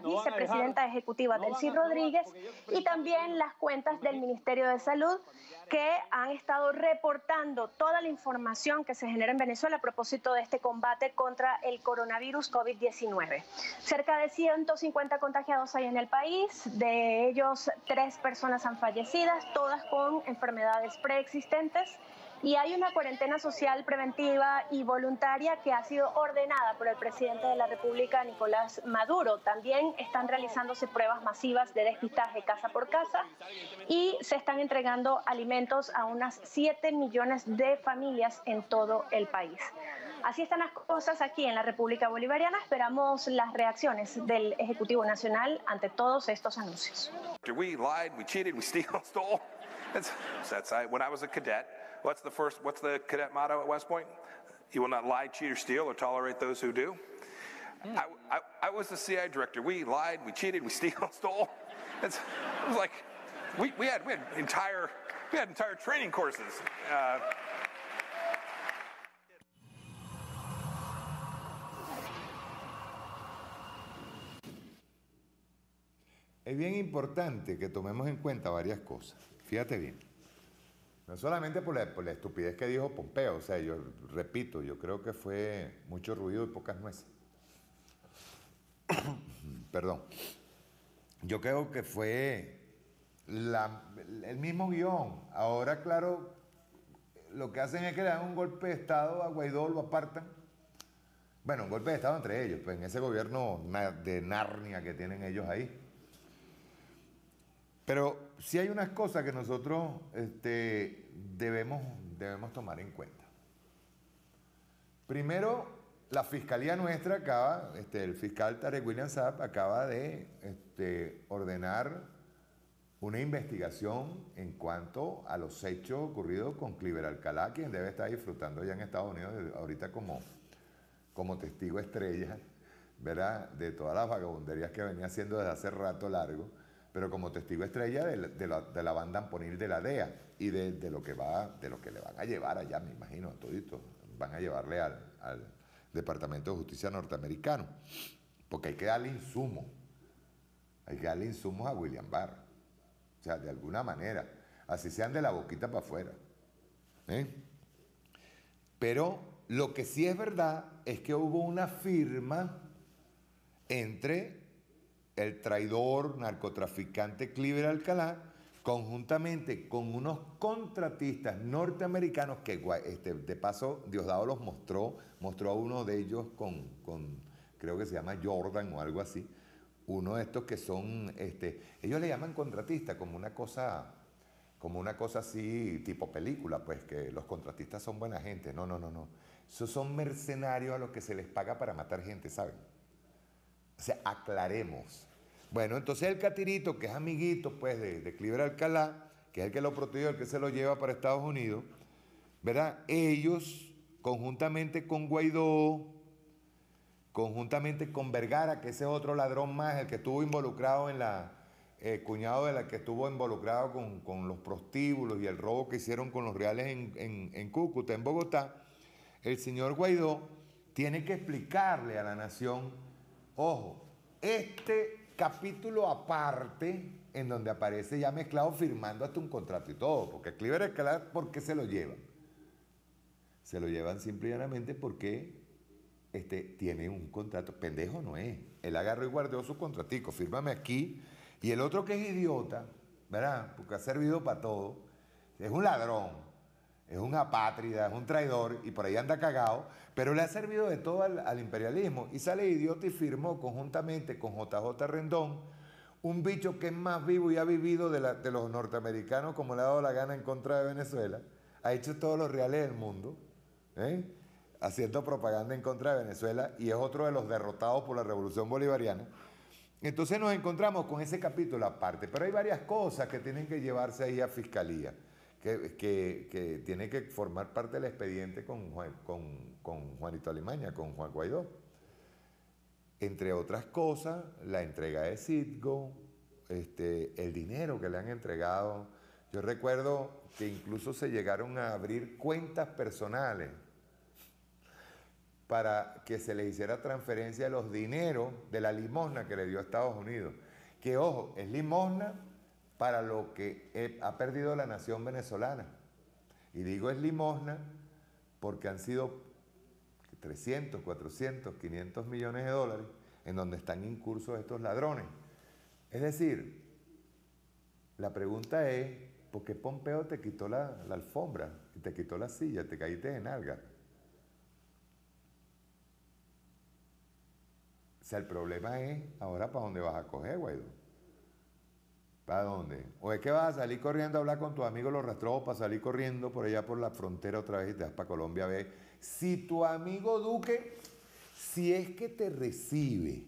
vicepresidenta ejecutiva Delcy Rodríguez, y también las cuentas del Ministerio de Salud, que han estado reportando toda la información que se genera en Venezuela a propósito de este combate contra el coronavirus COVID-19. Cerca de 150 contagiados hay en el país, de ellos 3 personas han fallecido, todas con enfermedades preexistentes. Y hay una cuarentena social preventiva y voluntaria que ha sido ordenada por el presidente de la República, Nicolás Maduro. También están realizándose pruebas masivas de despistaje casa por casa y se están entregando alimentos a unas 7 millones de familias en todo el país. Así están las cosas aquí en la República Bolivariana. Esperamos las reacciones del Ejecutivo Nacional ante todos estos anuncios. We lied, we cheated, we stole. That's when I was a cadet. What's the cadet motto at West Point? You will not lie, cheat, or steal, or tolerate those who do. I was the CI director. We lied, we cheated, we stole. It was like we had entire training courses. Es bien importante que tomemos en cuenta varias cosas. Fíjate bien. No solamente por la estupidez que dijo Pompeo, o sea, yo repito, yo creo que fue mucho ruido y pocas nueces. Perdón. Yo creo que fue el mismo guión. Ahora, claro, lo que hacen es que le dan un golpe de Estado a Guaidó, lo apartan. Bueno, un golpe de Estado entre ellos, pues en ese gobierno de Narnia que tienen ellos ahí. Pero sí hay unas cosas que nosotros debemos tomar en cuenta. Primero, la fiscalía nuestra acaba, el fiscal Tarek William Saab acaba de ordenar una investigación en cuanto a los hechos ocurridos con Cliver Alcalá, quien debe estar disfrutando ya en Estados Unidos ahorita como testigo estrella, ¿verdad?, de todas las vagabunderías que venía haciendo desde hace rato largo, pero como testigo estrella de la banda amponil de la DEA y de lo que le van a llevar allá, me imagino, todito. Van a llevarle al Departamento de Justicia norteamericano, porque hay que darle insumos. Hay que darle insumos a William Barr. O sea, de alguna manera, así sean de la boquita para afuera. Pero lo que sí es verdad es que hubo una firma entre el traidor narcotraficante Cliver Alcalá, conjuntamente con unos contratistas norteamericanos que, de paso, Diosdado los mostró a uno de ellos con creo que se llama Jordan o algo así, uno de estos que son, ellos le llaman contratista como una cosa así, tipo película, pues, que los contratistas son buena gente. No. Esos son mercenarios a los que se les paga para matar gente, ¿saben? O sea, aclaremos. Bueno, entonces el catirito, que es amiguito, pues, de Cliver Alcalá, que es el que lo protegió, el que se lo lleva para Estados Unidos, ¿verdad? Ellos, conjuntamente con Guaidó, conjuntamente con Vergara, que ese es otro ladrón más, el que estuvo involucrado en cuñado de la que estuvo involucrado con los prostíbulos y el robo que hicieron con los reales en Cúcuta, en Bogotá, el señor Guaidó tiene que explicarle a la nación, ojo, capítulo aparte, en donde aparece ya mezclado firmando hasta un contrato y todo, porque Cliver Alcalá, ¿por qué se lo llevan? Se lo llevan simple y llanamente porque tiene un contrato. Pendejo no es. Él agarró y guardó su contratico, fírmame aquí. Y el otro, que es idiota, ¿verdad?, porque ha servido para todo, es un ladrón. es un apátrida, es un traidor y por ahí anda cagado, pero le ha servido de todo al imperialismo. Y sale idiota y firmó conjuntamente con JJ Rendón, un bicho que es más vivo y ha vivido de los norteamericanos como le ha dado la gana en contra de Venezuela, ha hecho todos los reales del mundo, haciendo propaganda en contra de Venezuela y es otro de los derrotados por la Revolución Bolivariana. Entonces nos encontramos con ese capítulo aparte, pero hay varias cosas que tienen que llevarse ahí a Fiscalía, que tiene que formar parte del expediente con Juanito Alimaña, con Juan Guaidó. Entre otras cosas, la entrega de Citgo, el dinero que le han entregado. Yo recuerdo que incluso se llegaron a abrir cuentas personales para que se le hiciera transferencia de los dineros de la limosna que le dio a Estados Unidos. Que, ojo, es limosna para lo que ha perdido la nación venezolana. Y digo es limosna porque han sido 300, 400, 500 millones de dólares en donde están incursos estos ladrones. Es decir, la pregunta es, ¿por qué Pompeo te quitó la alfombra, y te quitó la silla, te caíste de nalga? O sea, el problema es, ahora ¿para dónde vas a coger, Guaidó? ¿Para dónde? ¿O es que vas a salir corriendo a hablar con tus amigos los rastrojos para salir corriendo por allá por la frontera otra vez y te vas para Colombia a ver si tu amigo Duque, si es que te recibe?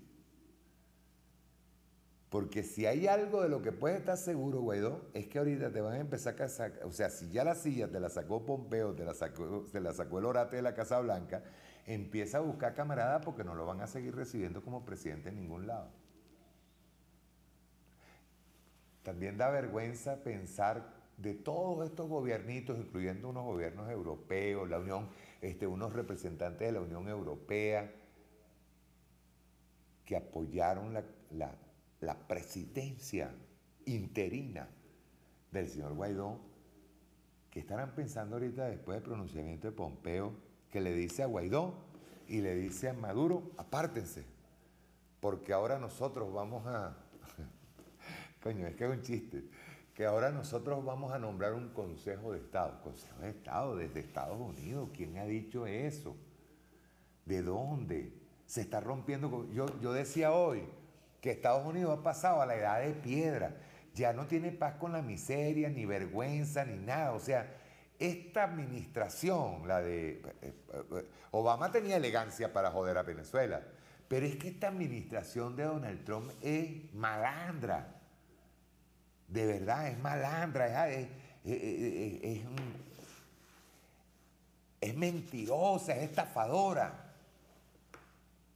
Porque si hay algo de lo que puedes estar seguro, Guaidó, es que ahorita te van a empezar a sacar, o sea, si ya la silla te la sacó Pompeo, te la sacó el orate de la Casa Blanca, empieza a buscar camaradas porque no lo van a seguir recibiendo como presidente en ningún lado. También da vergüenza pensar de todos estos gobiernitos, incluyendo unos gobiernos europeos, la Unión, unos representantes de la Unión Europea, que apoyaron la presidencia interina del señor Guaidó, que estarán pensando ahorita después del pronunciamiento de Pompeo, que le dice a Guaidó y le dice a Maduro, apártense, porque ahora nosotros vamos a... Coño, es que es un chiste, que ahora nosotros vamos a nombrar un Consejo de Estado. Consejo de Estado desde Estados Unidos, ¿quién ha dicho eso? ¿De dónde? Se está rompiendo... Yo decía hoy que Estados Unidos ha pasado a la edad de piedra, ya no tiene paz con la miseria, ni vergüenza, ni nada. O sea, esta administración, la de... Obama tenía elegancia para joder a Venezuela, pero es que esta administración de Donald Trump es malandra. De verdad, es malandra, es mentirosa, es estafadora.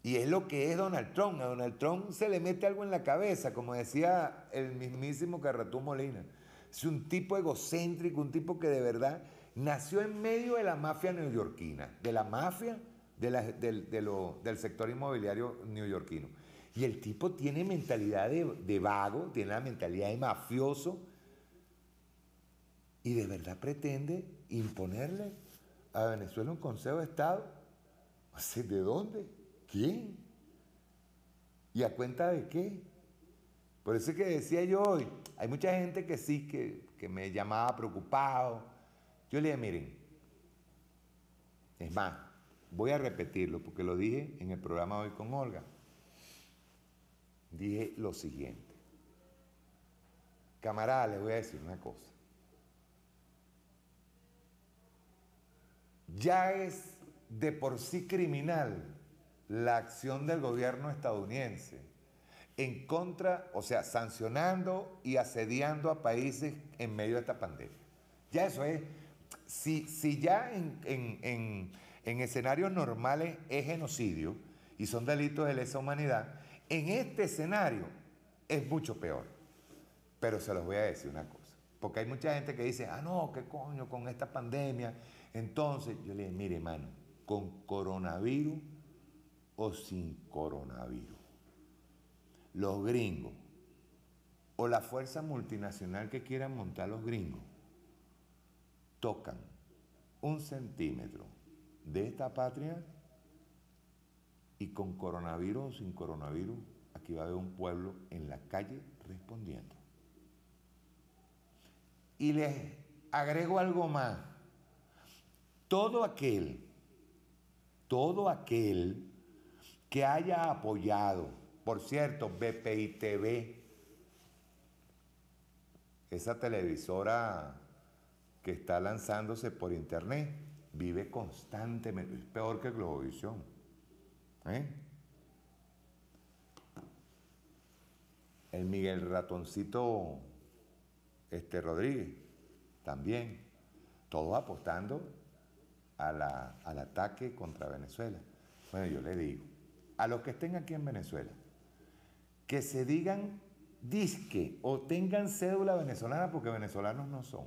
Y es lo que es Donald Trump. A Donald Trump se le mete algo en la cabeza, como decía el mismísimo Carratú Molina. Es un tipo egocéntrico, un tipo que de verdad nació en medio de la mafia neoyorquina, de la mafia del sector inmobiliario neoyorquino. Y el tipo tiene mentalidad de vago, tiene la mentalidad de mafioso y de verdad pretende imponerle a Venezuela un Consejo de Estado. ¿De dónde? ¿Quién? ¿Y a cuenta de qué? Por eso es que decía yo hoy, hay mucha gente que sí, que me llamaba preocupado. Yo le dije, miren, es más, voy a repetirlo porque lo dije en el programa hoy con Olga. Dije lo siguiente. Camarada, les voy a decir una cosa. Ya es de por sí criminal la acción del gobierno estadounidense en contra, o sea, sancionando y asediando a países en medio de esta pandemia. Ya eso es, si ya en escenarios normales es genocidio y son delitos de lesa humanidad, en este escenario es mucho peor. Pero se los voy a decir una cosa, porque hay mucha gente que dice, no, qué coño con esta pandemia. Entonces yo le dije, mire, hermano, con coronavirus o sin coronavirus, los gringos o la fuerza multinacional que quieran montar los gringos tocan 1 centímetro de esta patria y con coronavirus o sin coronavirus, aquí va a haber un pueblo en la calle respondiendo. Y les agrego algo más. todo aquel que haya apoyado, por cierto, BPI TV, esa televisora que está lanzándose por internet, vive constantemente, es peor que Globovisión. El Miguel Ratoncito Rodríguez, también, todos apostando al ataque contra Venezuela. Bueno, yo le digo, a los que estén aquí en Venezuela, que se digan disque o tengan cédula venezolana, porque venezolanos no son,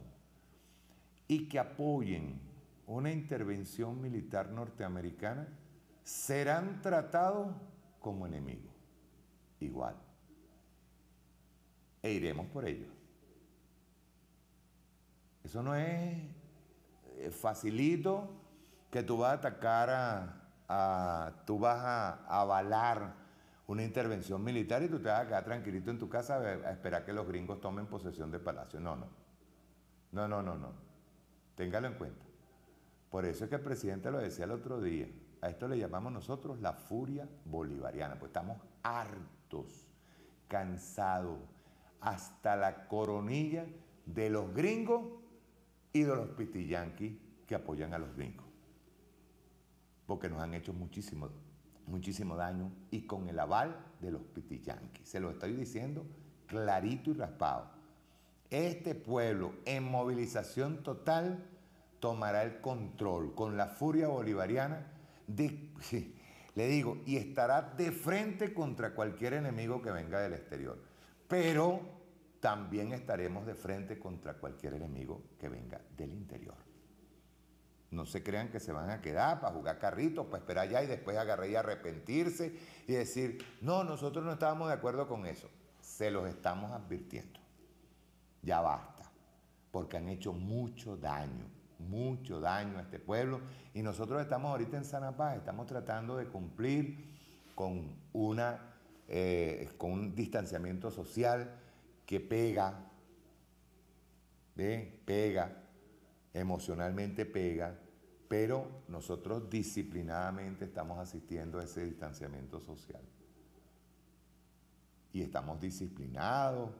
y que apoyen una intervención militar norteamericana, serán tratados como enemigos, igual. E iremos por ellos. Eso no es facilito que tú vas a atacar tú vas a avalar una intervención militar y tú te vas a quedar tranquilito en tu casa a esperar que los gringos tomen posesión del palacio. No. Téngalo en cuenta. Por eso es que el presidente lo decía el otro día. A esto le llamamos nosotros la furia bolivariana, pues estamos hartos, cansados, hasta la coronilla de los gringos y de los pitiyanquis que apoyan a los gringos. Porque nos han hecho muchísimo daño y con el aval de los pitiyanquis. Se lo estoy diciendo clarito y raspado. Este pueblo en movilización total tomará el control con la furia bolivariana le digo, y estará de frente contra cualquier enemigo que venga del exterior. Pero también estaremos de frente contra cualquier enemigo que venga del interior. No se crean que se van a quedar para jugar carritos, para esperar allá y después agarrar y arrepentirse y decir, no, nosotros no estábamos de acuerdo con eso. Se los estamos advirtiendo. Ya basta, porque han hecho mucho daño a este pueblo y nosotros estamos ahorita en Sana Paz, estamos tratando de cumplir con un distanciamiento social que pega, emocionalmente pega, pero nosotros disciplinadamente estamos asistiendo a ese distanciamiento social. Y estamos disciplinados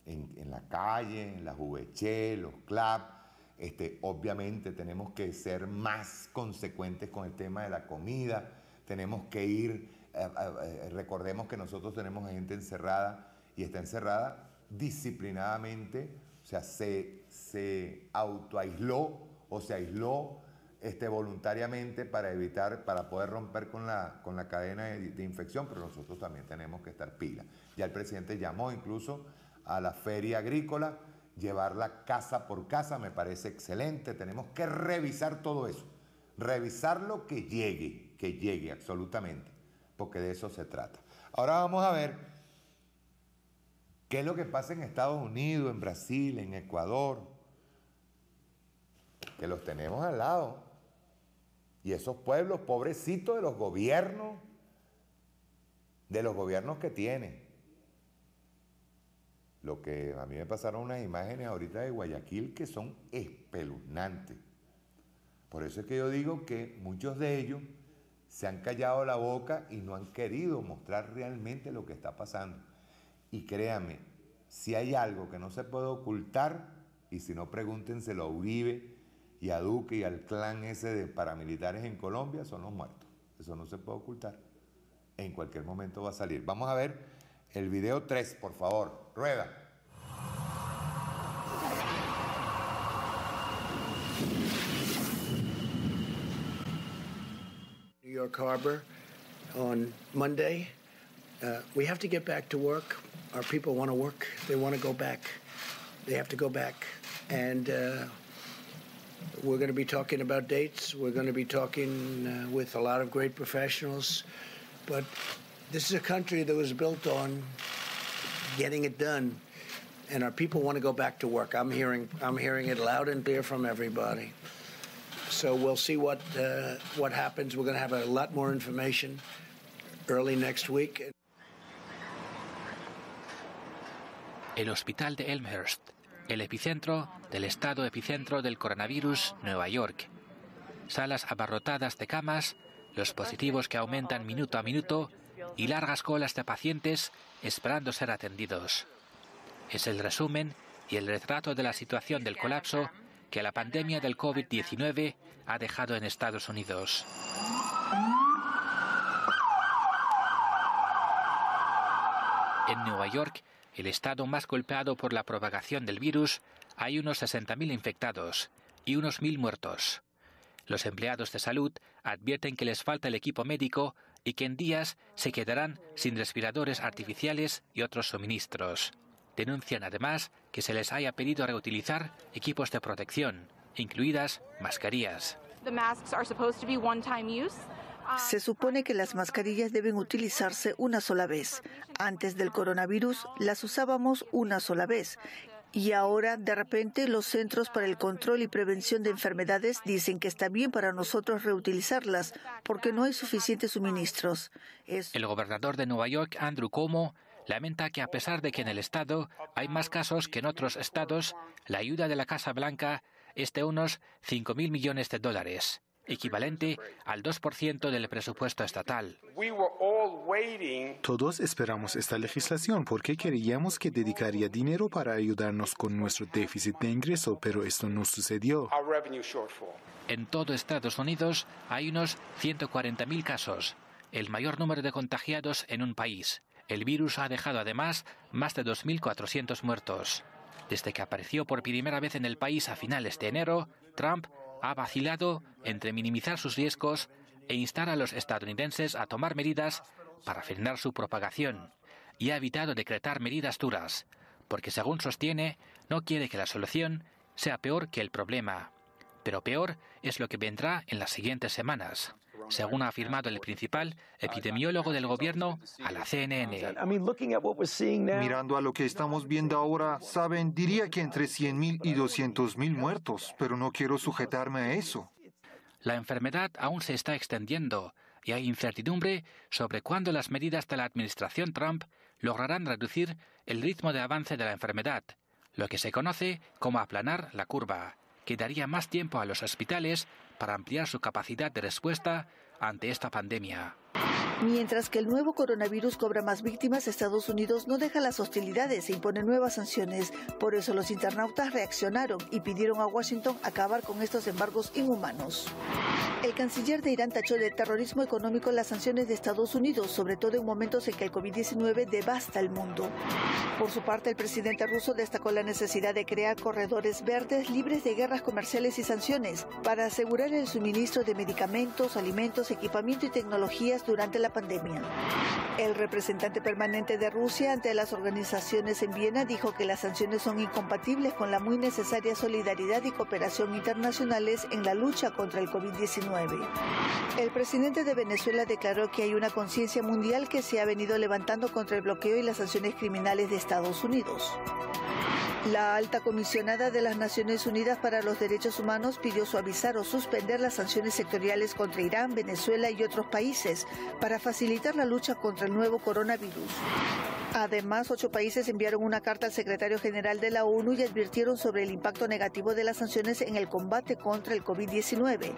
en la calle, en la juveché, los clubs. Obviamente tenemos que ser más consecuentes con el tema de la comida, tenemos que ir, recordemos que nosotros tenemos gente encerrada y está encerrada disciplinadamente, o sea, se autoaisló o se aisló voluntariamente para poder romper con la cadena de infección, pero nosotros también tenemos que estar pilas. Ya el presidente llamó incluso a la feria agrícola, llevarla casa por casa, me parece excelente. Tenemos que revisar todo eso, revisarlo que llegue absolutamente, porque de eso se trata. Ahora vamos a ver qué es lo que pasa en Estados Unidos, en Brasil, en Ecuador, que los tenemos al lado. Y esos pueblos pobrecitos de los gobiernos que tienen. Lo que a mí me pasaron unas imágenes ahorita de Guayaquil que son espeluznantes. Por eso es que yo digo que muchos de ellos se han callado la boca y no han querido mostrar realmente lo que está pasando. Y créanme, si hay algo que no se puede ocultar, y si no pregúntenselo a Uribe y a Duque y al clan ese de paramilitares en Colombia, son los muertos. Eso no se puede ocultar. En cualquier momento va a salir. Vamos a ver el video 3, por favor. Rueda. New York Harbor on Monday. We have to get back to work. Our people want to work. They want to go back. They have to go back. And we're going to be talking about dates. We're going to be talking with a lot of great professionals. But this is a country that was built on getting it done, and our people want to go back to work. I'm hearing it loud and clear from everybody. So we'll see what happens. We're going to have a lot more information early next week. El hospital de Elmhurst, el epicentro del estado epicentro del coronavirus, Nueva York. salas abarrotadas de camas, los positivos que aumentan minuto a minuto y largas colas de pacientes esperando ser atendidos. Es el resumen y el retrato de la situación del colapso que la pandemia del COVID-19 ha dejado en Estados Unidos. En Nueva York, el estado más golpeado por la propagación del virus, hay unos 60.000 infectados y unos 1.000 muertos. Los empleados de salud advierten que les falta el equipo médico y que en días se quedarán sin respiradores artificiales y otros suministros. Denuncian además que se les haya pedido reutilizar equipos de protección, incluidas mascarillas. Se supone que las mascarillas deben utilizarse una sola vez. Antes del coronavirus las usábamos una sola vez. Y ahora, de repente, los Centros para el Control y Prevención de Enfermedades dicen que está bien para nosotros reutilizarlas porque no hay suficientes suministros. El gobernador de Nueva York, Andrew Cuomo, lamenta que a pesar de que en el estado hay más casos que en otros estados, la ayuda de la Casa Blanca es de unos $5.000 millones, equivalente al 2% del presupuesto estatal. Todos esperamos esta legislación porque creíamos que dedicaría dinero para ayudarnos con nuestro déficit de ingreso, pero esto no sucedió. En todo Estados Unidos hay unos 140.000 casos, el mayor número de contagiados en un país. El virus ha dejado además más de 2.400 muertos. Desde que apareció por primera vez en el país a finales de enero, Trump ha vacilado entre minimizar sus riesgos e instar a los estadounidenses a tomar medidas para frenar su propagación, y ha evitado decretar medidas duras, porque según sostiene, no quiere que la solución sea peor que el problema. Pero peor es lo que vendrá en las siguientes semanas, según ha afirmado el principal epidemiólogo del gobierno a la CNN. Mirando a lo que estamos viendo ahora, saben, diría que entre 100.000 y 200.000 muertos, pero no quiero sujetarme a eso. La enfermedad aún se está extendiendo y hay incertidumbre sobre cuándo las medidas de la administración Trump lograrán reducir el ritmo de avance de la enfermedad, lo que se conoce como aplanar la curva, que daría más tiempo a los hospitales para ampliar su capacidad de respuesta ante esta pandemia. Mientras que el nuevo coronavirus cobra más víctimas, Estados Unidos no deja las hostilidades e impone nuevas sanciones. Por eso los internautas reaccionaron y pidieron a Washington acabar con estos embargos inhumanos. El canciller de Irán tachó de terrorismo económico las sanciones de Estados Unidos, sobre todo en momentos en que el COVID-19 devasta el mundo. Por su parte, el presidente ruso destacó la necesidad de crear corredores verdes libres de guerras comerciales y sanciones para asegurar el suministro de medicamentos, alimentos, equipamiento y tecnologías durante la pandemia. El representante permanente de Rusia ante las organizaciones en Viena dijo que las sanciones son incompatibles con la muy necesaria solidaridad y cooperación internacionales en la lucha contra el COVID-19. El presidente de Venezuela declaró que hay una conciencia mundial que se ha venido levantando contra el bloqueo y las sanciones criminales de Estados Unidos. La alta comisionada de las Naciones Unidas para los Derechos Humanos pidió suavizar o suspender las sanciones sectoriales contra Irán, Venezuela y otros países para facilitar la lucha contra el nuevo coronavirus. Además, 8 países enviaron una carta al secretario general de la ONU y advirtieron sobre el impacto negativo de las sanciones en el combate contra el COVID-19.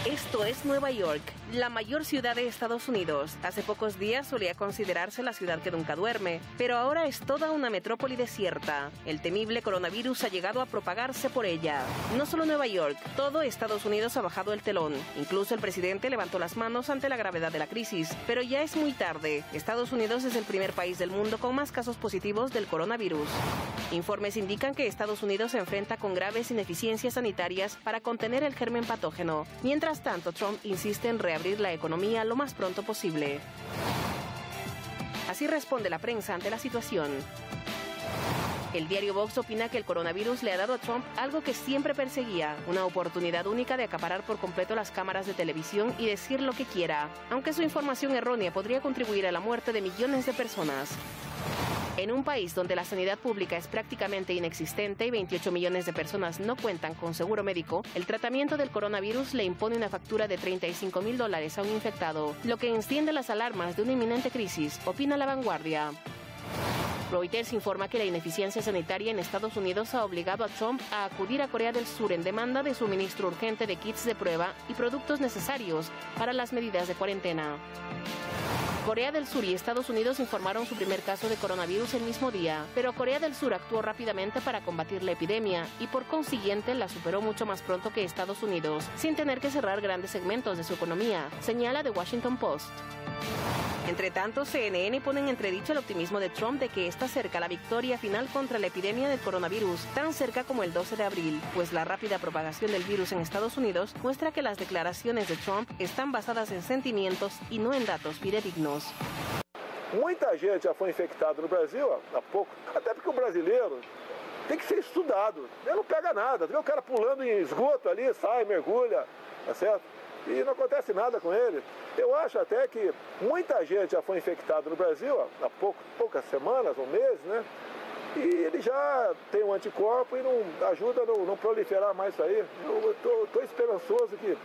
Esto es Nueva York, la mayor ciudad de Estados Unidos. Hace pocos días solía considerarse la ciudad que nunca duerme, pero ahora es toda una metrópoli desierta. El temible coronavirus ha llegado a propagarse por ella. No solo Nueva York, todo Estados Unidos ha bajado el telón. Incluso el presidente levantó las manos ante la gravedad de la crisis, pero ya es muy tarde. Estados Unidos es el primer país del mundo con más casos positivos del coronavirus. Informes indican que Estados Unidos se enfrenta con graves ineficiencias sanitarias para contener el germen patógeno. Mientras tanto, Trump insiste en reabrir la economía lo más pronto posible. Así responde la prensa ante la situación. El diario Vox opina que el coronavirus le ha dado a Trump algo que siempre perseguía, una oportunidad única de acaparar por completo las cámaras de televisión y decir lo que quiera, aunque su información errónea podría contribuir a la muerte de millones de personas. En un país donde la sanidad pública es prácticamente inexistente y 28 millones de personas no cuentan con seguro médico, el tratamiento del coronavirus le impone una factura de $35.000 a un infectado, lo que enciende las alarmas de una inminente crisis, opina La Vanguardia. Reuters informa que la ineficiencia sanitaria en Estados Unidos ha obligado a Trump a acudir a Corea del Sur en demanda de suministro urgente de kits de prueba y productos necesarios para las medidas de cuarentena. Corea del Sur y Estados Unidos informaron su primer caso de coronavirus el mismo día, pero Corea del Sur actuó rápidamente para combatir la epidemia y por consiguiente la superó mucho más pronto que Estados Unidos, sin tener que cerrar grandes segmentos de su economía, señala The Washington Post. Entre tanto, CNN pone en entredicho el optimismo de Trump de que está cerca la victoria final contra la epidemia del coronavirus, tan cerca como el 12 de abril, pues la rápida propagación del virus en Estados Unidos muestra que las declaraciones de Trump están basadas en sentimientos y no en datos fidedignos. Muita gente já foi infectada no Brasil há pouco, até porque o brasileiro tem que ser estudado. Ele não pega nada, vê o cara pulando em esgoto ali, sai, mergulha, tá certo? E não acontece nada com ele. Eu acho até que muita gente já foi infectada no Brasil há poucas semanas ou meses, né? E ele já tem um anticorpo e não ajuda a não proliferar mais isso aí. Eu estou esperançoso que...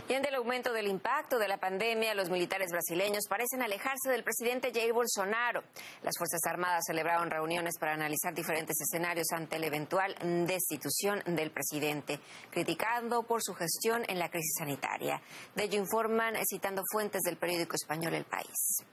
Y ante el aumento del impacto de la pandemia, los militares brasileños parecen alejarse del presidente Jair Bolsonaro. Las Fuerzas Armadas celebraron reuniones para analizar diferentes escenarios ante la eventual destitución del presidente, criticando por su gestión en la crisis sanitaria. De ello informan citando fuentes del periódico español El País.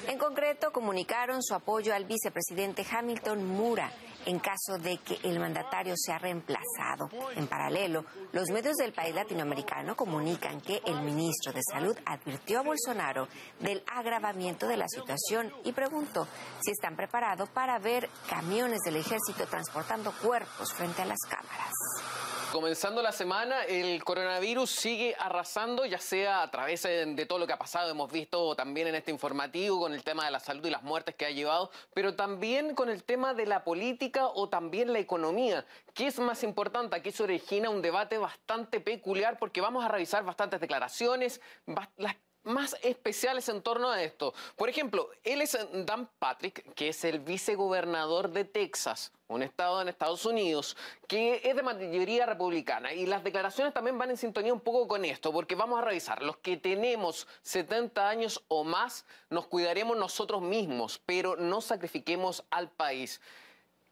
En concreto, comunicaron su apoyo al vicepresidente Hamilton Mura en caso de que el mandatario sea reemplazado. En paralelo, los medios del país latinoamericano comunican que el ministro de Salud advirtió a Bolsonaro del agravamiento de la situación y preguntó si están preparados para ver camiones del ejército transportando cuerpos frente a las cámaras. Comenzando la semana, el coronavirus sigue arrasando, ya sea a través de todo lo que ha pasado, hemos visto también en este informativo con el tema de la salud y las muertes que ha llevado, pero también con el tema de la política o también la economía. ¿Qué es más importante? Aquí se origina un debate bastante peculiar porque vamos a revisar bastantes declaraciones, las más especiales en torno a esto. Por ejemplo, él es Dan Patrick, que es el vicegobernador de Texas, un estado en Estados Unidos, que es de mayoría republicana. Y las declaraciones también van en sintonía un poco con esto, porque vamos a revisar, los que tenemos 70 años o más, nos cuidaremos nosotros mismos, pero no sacrifiquemos al país.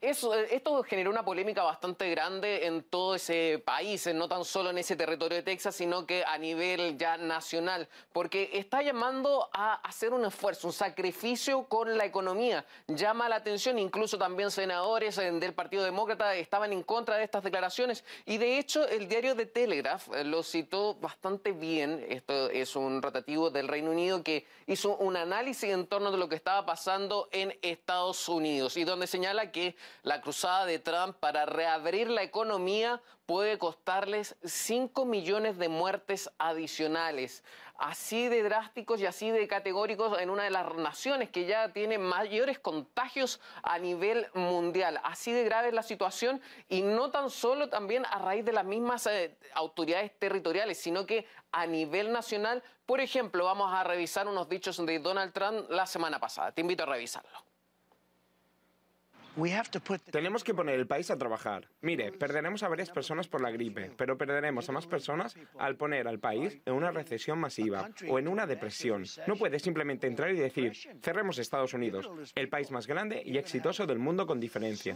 Esto generó una polémica bastante grande en todo ese país, no tan solo en ese territorio de Texas, sino que a nivel ya nacional, porque está llamando a hacer un esfuerzo, un sacrificio con la economía. Llama la atención, incluso también senadores del Partido Demócrata estaban en contra de estas declaraciones y de hecho el diario The Telegraph lo citó bastante bien. Esto es un rotativo del Reino Unido que hizo un análisis en torno de lo que estaba pasando en Estados Unidos y donde señala que la cruzada de Trump para reabrir la economía puede costarles 5 millones de muertes adicionales. Así de drásticos y así de categóricos en una de las naciones que ya tiene mayores contagios a nivel mundial. Así de grave es la situación y no tan solo también a raíz de las mismas autoridades territoriales, sino que a nivel nacional. Por ejemplo, vamos a revisar unos dichos de Donald Trump la semana pasada. Te invito a revisarlo. Tenemos que poner el país a trabajar. Mire, perderemos a varias personas por la gripe, pero perderemos a más personas al poner al país en una recesión masiva o en una depresión. No puedes simplemente entrar y decir, cerremos Estados Unidos, el país más grande y exitoso del mundo con diferencia.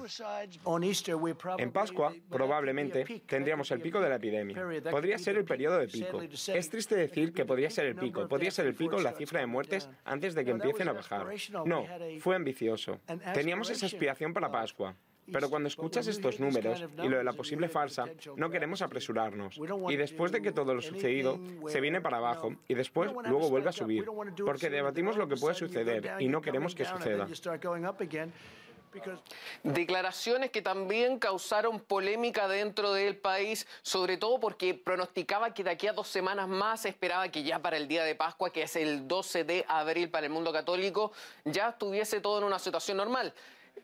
En Pascua, probablemente, tendríamos el pico de la epidemia. Podría ser el periodo de pico. Es triste decir que podría ser el pico. Podría ser el pico la cifra de muertes antes de que empiecen a bajar. No, fue ambicioso. Teníamos esa aspiración para Pascua. Pero cuando escuchas estos números y lo de la posible farsa, no queremos apresurarnos. Y después de que todo lo sucedido, se viene para abajo y después luego vuelve a subir. Porque debatimos lo que puede suceder y no queremos que suceda. Declaraciones que también causaron polémica dentro del país, sobre todo porque pronosticaba que de aquí a 2 semanas más esperaba que ya para el día de Pascua, que es el 12 de abril para el mundo católico, ya estuviese todo en una situación normal.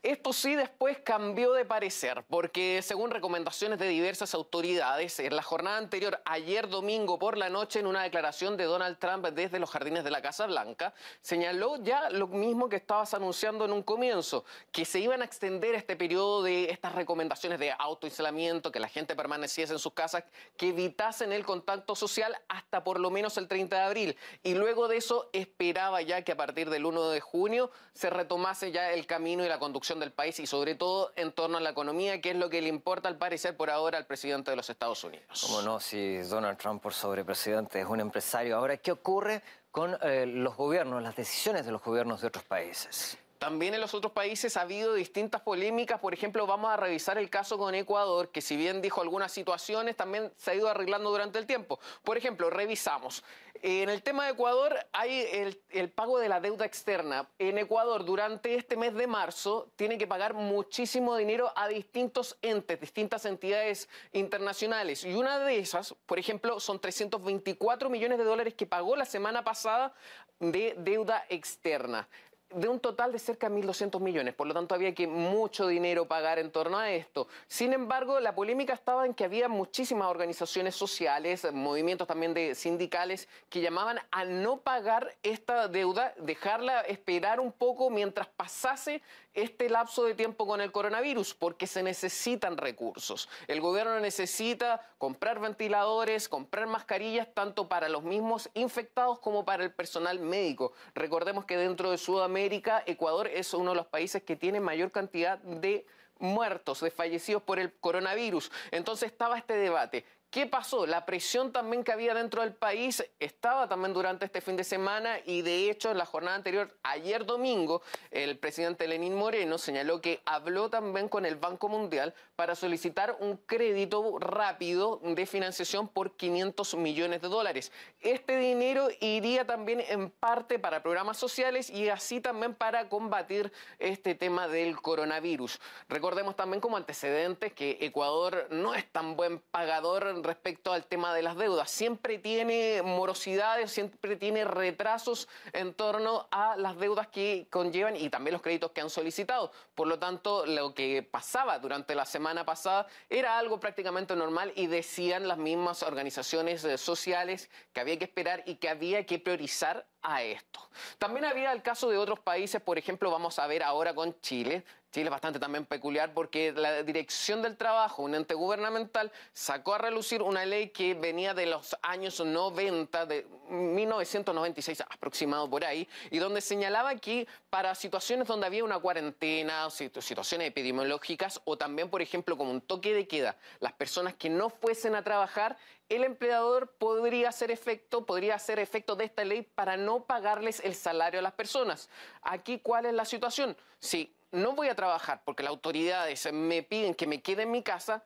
Esto sí después cambió de parecer, porque según recomendaciones de diversas autoridades, en la jornada anterior, ayer domingo por la noche, en una declaración de Donald Trump desde los jardines de la Casa Blanca, señaló ya lo mismo que estabas anunciando en un comienzo, que se iban a extender este periodo de estas recomendaciones de autoaislamiento, que la gente permaneciese en sus casas, que evitasen el contacto social hasta por lo menos el 30 de abril. Y luego de eso esperaba ya que a partir del 1 de junio se retomase ya el camino y la conducción del país y sobre todo en torno a la economía, que es lo que le importa al parecer por ahora al presidente de los Estados Unidos. ¿Cómo no? Si Donald Trump por sobrepresidente es un empresario. Ahora, ¿qué ocurre con los gobiernos, las decisiones de los gobiernos de otros países? También en los otros países ha habido distintas polémicas. Por ejemplo, vamos a revisar el caso con Ecuador, que si bien dijo algunas situaciones, también se ha ido arreglando durante el tiempo. Por ejemplo, revisamos. En el tema de Ecuador hay el pago de la deuda externa. En Ecuador, durante este mes de marzo, tiene que pagar muchísimo dinero a distintos entes, distintas entidades internacionales. Y una de esas, por ejemplo, son 324 millones de dólares que pagó la semana pasada de deuda externa, de un total de cerca de 1.200 millones. Por lo tanto, había que mucho dinero pagar en torno a esto. Sin embargo, la polémica estaba en que había muchísimas organizaciones sociales, movimientos también de sindicales, que llamaban a no pagar esta deuda, dejarla esperar un poco mientras pasase este lapso de tiempo con el coronavirus, porque se necesitan recursos. El gobierno necesita comprar ventiladores, comprar mascarillas, tanto para los mismos infectados como para el personal médico. Recordemos que dentro de Sudamérica, Ecuador es uno de los países que tiene mayor cantidad de muertos, de fallecidos por el coronavirus. Entonces estaba este debate. ¿Qué pasó? La presión también que había dentro del país estaba también durante este fin de semana y de hecho en la jornada anterior, ayer domingo, el presidente Lenín Moreno señaló que habló también con el Banco Mundial para solicitar un crédito rápido de financiación por 500 millones de dólares. Este dinero iría también en parte para programas sociales y así también para combatir este tema del coronavirus. Recordemos también como antecedentes que Ecuador no es tan buen pagador respecto al tema de las deudas. Siempre tiene morosidades, siempre tiene retrasos en torno a las deudas que conllevan y también los créditos que han solicitado. Por lo tanto, lo que pasaba durante la semana pasada era algo prácticamente normal y decían las mismas organizaciones sociales que había que esperar y que había que priorizar a esto. También había el caso de otros países, por ejemplo, vamos a ver ahora con Chile. Chile es bastante también peculiar porque la Dirección del Trabajo, un ente gubernamental, sacó a relucir una ley que venía de los años 90, de 1996 aproximado por ahí, y donde señalaba que para situaciones donde había una cuarentena, situaciones epidemiológicas o también, por ejemplo, como un toque de queda, las personas que no fuesen a trabajar, el empleador podría hacer efecto de esta ley para no pagarles el salario a las personas. Aquí, ¿cuál es la situación? Si no voy a trabajar porque las autoridades me piden que me quede en mi casa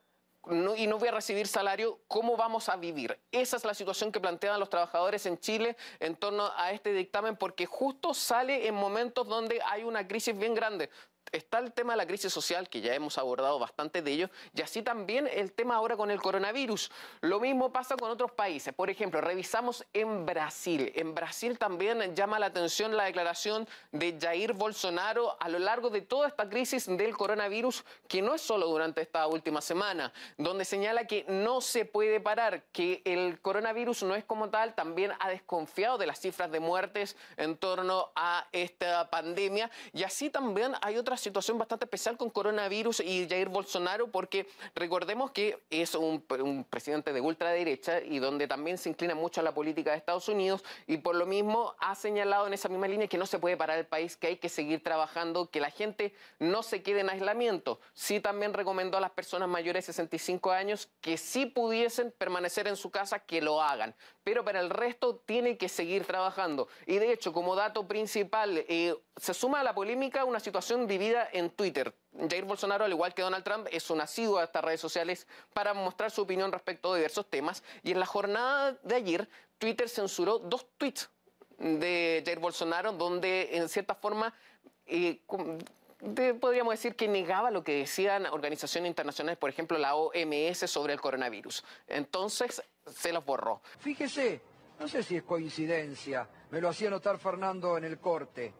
y no voy a recibir salario, ¿cómo vamos a vivir? Esa es la situación que plantean los trabajadores en Chile en torno a este dictamen, porque justo sale en momentos donde hay una crisis bien grande. Está el tema de la crisis social, que ya hemos abordado bastante de ello, y así también el tema ahora con el coronavirus. Lo mismo pasa con otros países. Por ejemplo, revisamos en Brasil. En Brasil también llama la atención la declaración de Jair Bolsonaro a lo largo de toda esta crisis del coronavirus, que no es solo durante esta última semana, donde señala que no se puede parar, que el coronavirus no es como tal, también ha desconfiado de las cifras de muertes en torno a esta pandemia, y así también hay otras situación bastante especial con coronavirus y Jair Bolsonaro, porque recordemos que es un presidente de ultraderecha y donde también se inclina mucho a la política de Estados Unidos, y por lo mismo ha señalado en esa misma línea que no se puede parar el país, que hay que seguir trabajando, que la gente no se quede en aislamiento. Sí, también recomendó a las personas mayores de 65 años que sí pudiesen permanecer en su casa, que lo hagan, pero para el resto tiene que seguir trabajando. Y de hecho, como dato principal, se suma a la polémica una situación dividida en Twitter. Jair Bolsonaro, al igual que Donald Trump, es un asiduo a estas redes sociales para mostrar su opinión respecto de diversos temas, y en la jornada de ayer Twitter censuró 2 tweets de Jair Bolsonaro donde en cierta forma podríamos decir que negaba lo que decían organizaciones internacionales, por ejemplo la OMS, sobre el coronavirus. Entonces se los borró. Fíjese, no sé si es coincidencia, me lo hacía notar Fernando en el corte.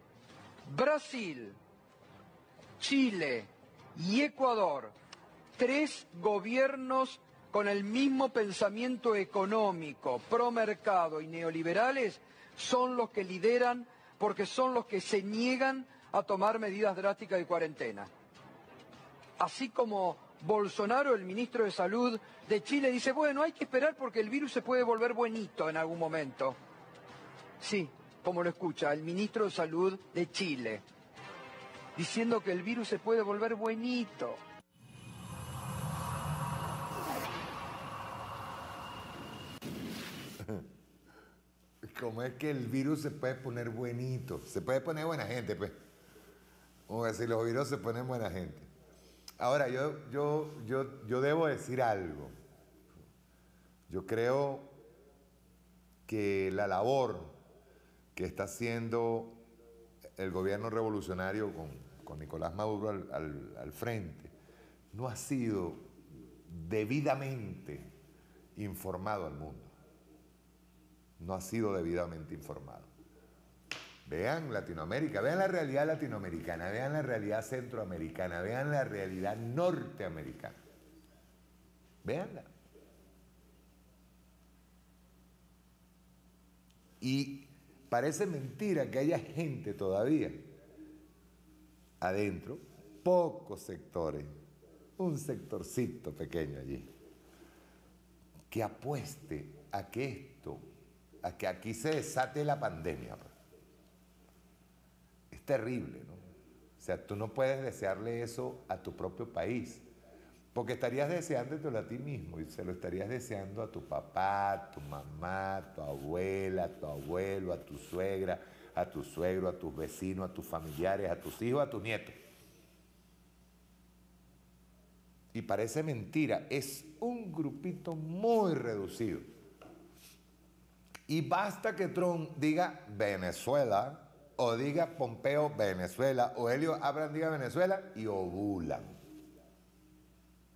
Brasil, Chile y Ecuador, 3 gobiernos con el mismo pensamiento económico, pro mercado y neoliberales, son los que lideran porque son los que se niegan a tomar medidas drásticas de cuarentena. Así como Bolsonaro, el ministro de Salud de Chile, dice, bueno, hay que esperar porque el virus se puede volver buenito en algún momento. Sí, como lo escucha, el ministro de Salud de Chile, diciendo que el virus se puede volver buenito. ¿Cómo es que el virus se puede poner buenito? Se puede poner buena gente, pues. Como que si los virus se ponen buena gente. Ahora, yo debo decir algo. Yo creo que la labor que está haciendo el gobierno revolucionario con Nicolás Maduro al frente no ha sido debidamente informado al mundo. No ha sido debidamente informado. Vean Latinoamérica, vean la realidad latinoamericana, vean la realidad centroamericana, vean la realidad norteamericana. Véanla. Y parece mentira que haya gente todavía adentro, pocos sectores, un sectorcito pequeño allí, que apueste a que aquí se desate la pandemia. Es terrible, ¿no? O sea, tú no puedes desearle eso a tu propio país, porque estarías deseándotelo a ti mismo y se lo estarías deseando a tu papá, a tu mamá, a tu abuela, a tu abuelo, a tu suegra, a tu suegro, a tus vecinos, a tus familiares, a tus hijos, a tus nietos. Y parece mentira, es un grupito muy reducido. Y basta que Trump diga Venezuela, o diga Pompeo Venezuela, o Helio Abraham diga Venezuela, y ovulan.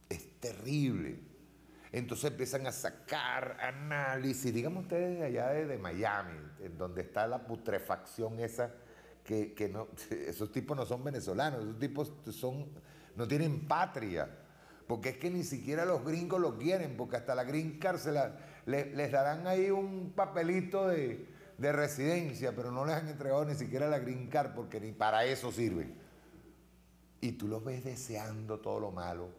Es terrible. Entonces empiezan a sacar análisis, digamos ustedes de allá de Miami, en donde está la putrefacción esa, que no, esos tipos no son venezolanos, esos tipos no tienen patria, porque es que ni siquiera los gringos lo quieren, porque hasta la green card les darán ahí un papelito de residencia, pero no les han entregado ni siquiera la green card, porque ni para eso sirven. Y tú los ves deseando todo lo malo.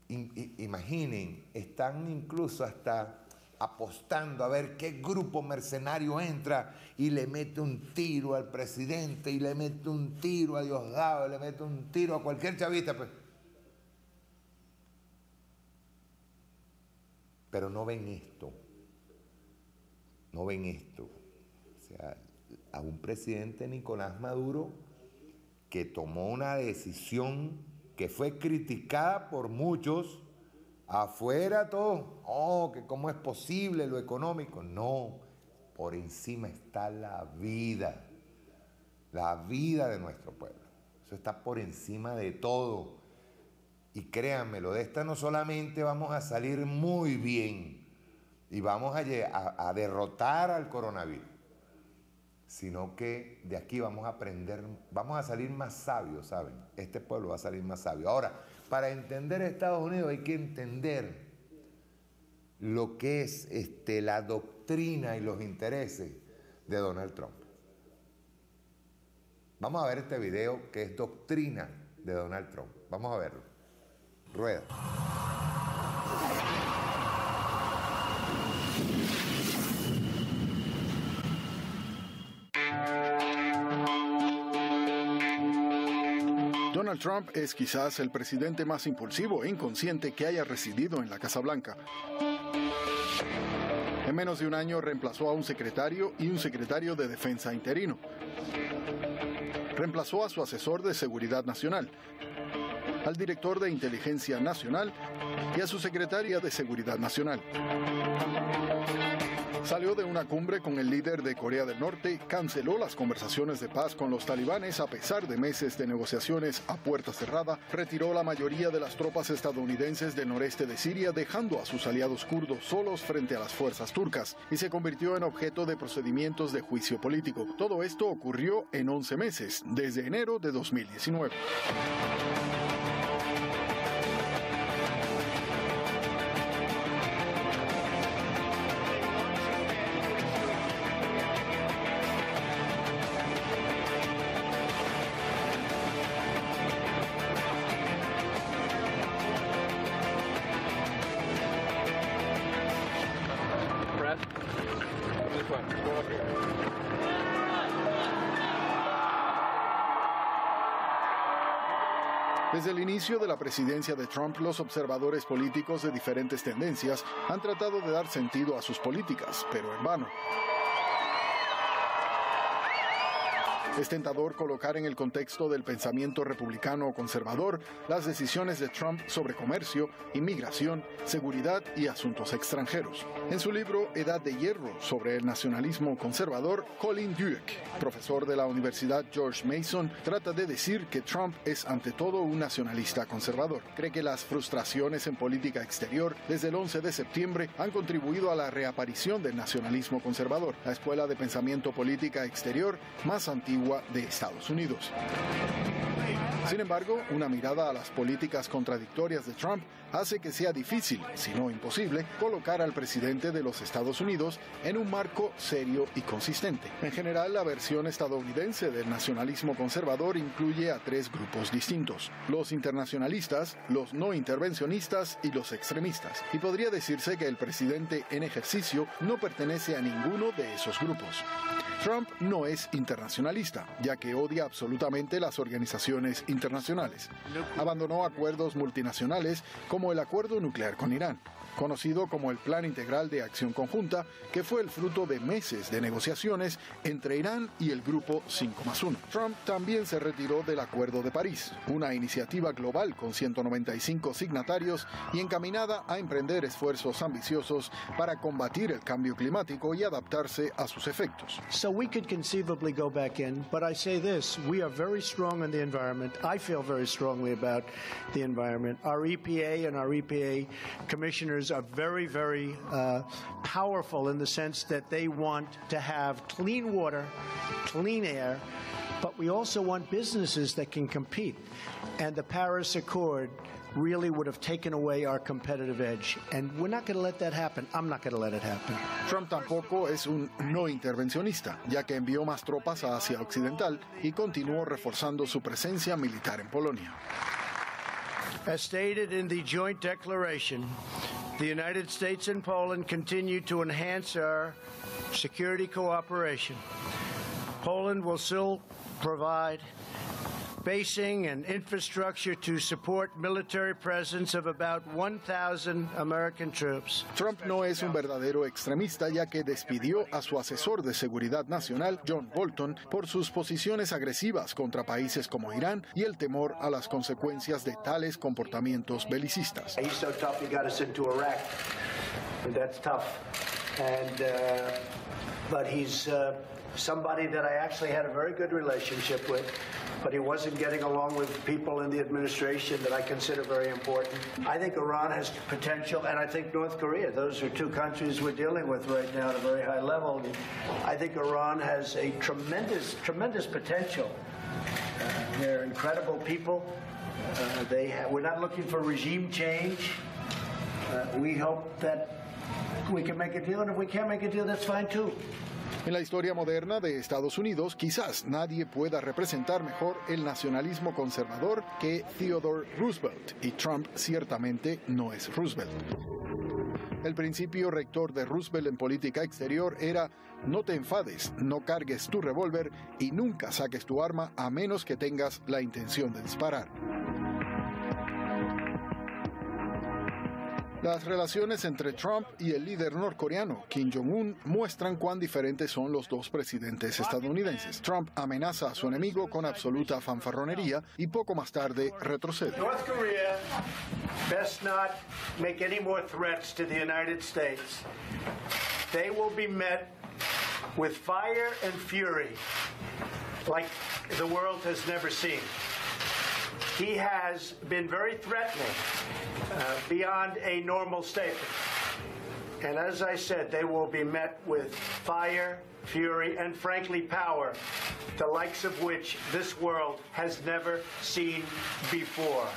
Imaginen, están incluso hasta apostando a ver qué grupo mercenario entra y le mete un tiro al presidente, y le mete un tiro a Diosdado, y le mete un tiro a cualquier chavista, pues. Pero no ven esto. No ven esto. O sea, a un presidente Nicolás Maduro que tomó una decisión que fue criticada por muchos, afuera todo, oh, que cómo es posible lo económico. No, por encima está la vida de nuestro pueblo. Eso está por encima de todo. Y créanmelo, de esta no solamente vamos a salir muy bien y vamos a derrotar al coronavirus, sino que de aquí vamos a aprender, vamos a salir más sabios, ¿saben? Este pueblo va a salir más sabio. Ahora, para entender Estados Unidos hay que entender lo que es la doctrina y los intereses de Donald Trump. Vamos a ver este video que es doctrina de Donald Trump. Vamos a verlo. Rueda. Donald Trump es quizás el presidente más impulsivo e inconsciente que haya residido en la Casa Blanca. En menos de un año reemplazó a un secretario y un secretario de Defensa interino. Reemplazó a su asesor de Seguridad Nacional, al director de Inteligencia Nacional y a su secretaria de Seguridad Nacional. Salió de una cumbre con el líder de Corea del Norte, canceló las conversaciones de paz con los talibanes a pesar de meses de negociaciones a puerta cerrada, retiró la mayoría de las tropas estadounidenses del noreste de Siria, dejando a sus aliados kurdos solos frente a las fuerzas turcas, y se convirtió en objeto de procedimientos de juicio político. Todo esto ocurrió en 11 meses, desde enero de 2019. Desde el inicio de la presidencia de Trump, los observadores políticos de diferentes tendencias han tratado de dar sentido a sus políticas, pero en vano. Es tentador colocar en el contexto del pensamiento republicano o conservador las decisiones de Trump sobre comercio, inmigración, seguridad y asuntos extranjeros. En su libro Edad de Hierro sobre el nacionalismo conservador, Colin Dueck, profesor de la Universidad George Mason, trata de decir que Trump es ante todo un nacionalista conservador. Cree que las frustraciones en política exterior desde el 11 de septiembre han contribuido a la reaparición del nacionalismo conservador, la escuela de pensamiento política exterior más antigua de Estados Unidos. Sin embargo, una mirada a las políticas contradictorias de Trump hace que sea difícil, si no imposible, colocar al presidente de los Estados Unidos en un marco serio y consistente. En general, la versión estadounidense del nacionalismo conservador incluye a tres grupos distintos: los internacionalistas, los no intervencionistas y los extremistas. Y podría decirse que el presidente en ejercicio no pertenece a ninguno de esos grupos. Trump no es internacionalista, ya que odia absolutamente las organizaciones internacionales. Abandonó acuerdos multinacionales como el acuerdo nuclear con Irán, conocido como el Plan Integral de Acción Conjunta, que fue el fruto de meses de negociaciones entre Irán y el Grupo 5+1. Trump también se retiró del Acuerdo de París, una iniciativa global con 195 signatarios y encaminada a emprender esfuerzos ambiciosos para combatir el cambio climático y adaptarse a sus efectos. So we could conceivably go back in, but I say this, we are very strong on the environment. I feel very strongly about the environment. Our EPA and our EPA commissioners are very, very powerful in the sense that they want to have clean water, clean air, but we also want businesses that can compete. And the Paris Accord really would have taken away our competitive edge. And we're not going to let that happen. I'm not going to let it happen. Trump tampoco es un no intervencionista, ya que envió más tropas a Asia Occidental y continuó reforzando su presencia militar en Polonia. As stated in the joint declaration, the United States and Poland continue to enhance our security cooperation. Poland will still provide basing and infrastructure to support military presence of about 1,000 American troops. Trump no es un verdadero extremista, ya que despidió a su asesor de seguridad nacional, John Bolton, por sus posiciones agresivas contra países como Irán y el temor a las consecuencias de tales comportamientos belicistas. He's so tough, he got us into Iraq. That's tough. But he's somebody that I actually had a very good relationship with, but he wasn't getting along with people in the administration that I consider very important. I think Iran has potential, and I think North Korea. Those are two countries we're dealing with right now at a very high level. I think Iran has a tremendous, tremendous potential. They're incredible people. We're not looking for regime change. We hope that we can make a deal, and if we can't make a deal, that's fine too. En la historia moderna de Estados Unidos, quizás nadie pueda representar mejor el nacionalismo conservador que Theodore Roosevelt, y Trump ciertamente no es Roosevelt. El principio rector de Roosevelt en política exterior era: no te enfades, no cargues tu revólver y nunca saques tu arma a menos que tengas la intención de disparar. Las relaciones entre Trump y el líder norcoreano Kim Jong-un muestran cuán diferentes son los dos presidentes estadounidenses. Trump amenaza a su enemigo con absoluta fanfarronería y poco más tarde retrocede. North Korea best not make any more threats to the United States. they will be met with fire and fury like the world has never seen. He has been very threatening beyond a normal statement. And as I said, they will be met with fire, fury, and frankly power, the likes of which this world has never seen before.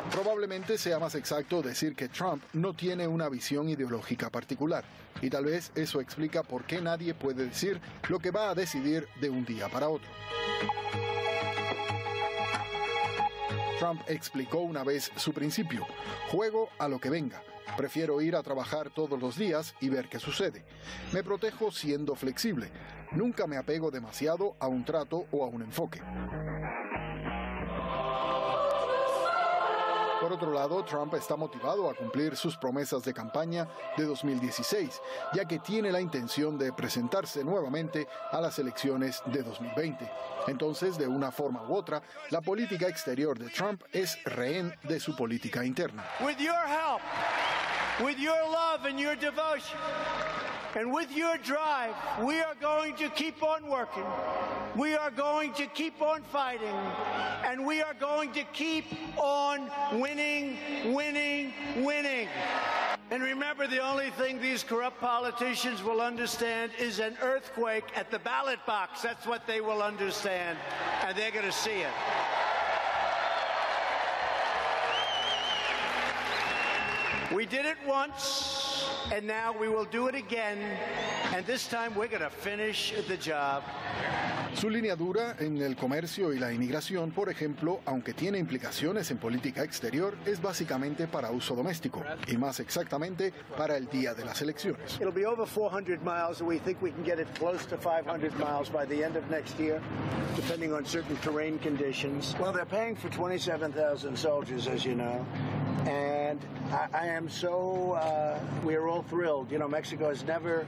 Probablemente sea más exacto decir que Trump no tiene una visión ideológica particular, y tal vez eso explica por qué nadie puede decir lo que va a decidir de un día para otro. Trump explicó una vez su principio: juego a lo que venga. Prefiero ir a trabajar todos los días y ver qué sucede. Me protejo siendo flexible. Nunca me apego demasiado a un trato o a un enfoque. Por otro lado, Trump está motivado a cumplir sus promesas de campaña de 2016, ya que tiene la intención de presentarse nuevamente a las elecciones de 2020. Entonces, de una forma u otra, la política exterior de Trump es rehén de su política interna. With your help, with your love and your devotion, and with your drive, we are going to keep on working. We are going to keep on fighting. And we are going to keep on winning, winning, winning. And remember, the only thing these corrupt politicians will understand is an earthquake at the ballot box. That's what they will understand. And they're going to see it. We did it once, and now we will do it again, and this time we're going to finish the job. Su línea dura en el comercio y la inmigración, por ejemplo, aunque tiene implicaciones en política exterior, es básicamente para uso doméstico, y más exactamente para el día de las elecciones. It'll be over 400 miles, and we think we can get it close to 500 miles by the end of next year, depending on certain terrain conditions. Well, they're paying for 27,000 soldiers, as you know, and I am so, we are all thrilled. You know, Mexico has never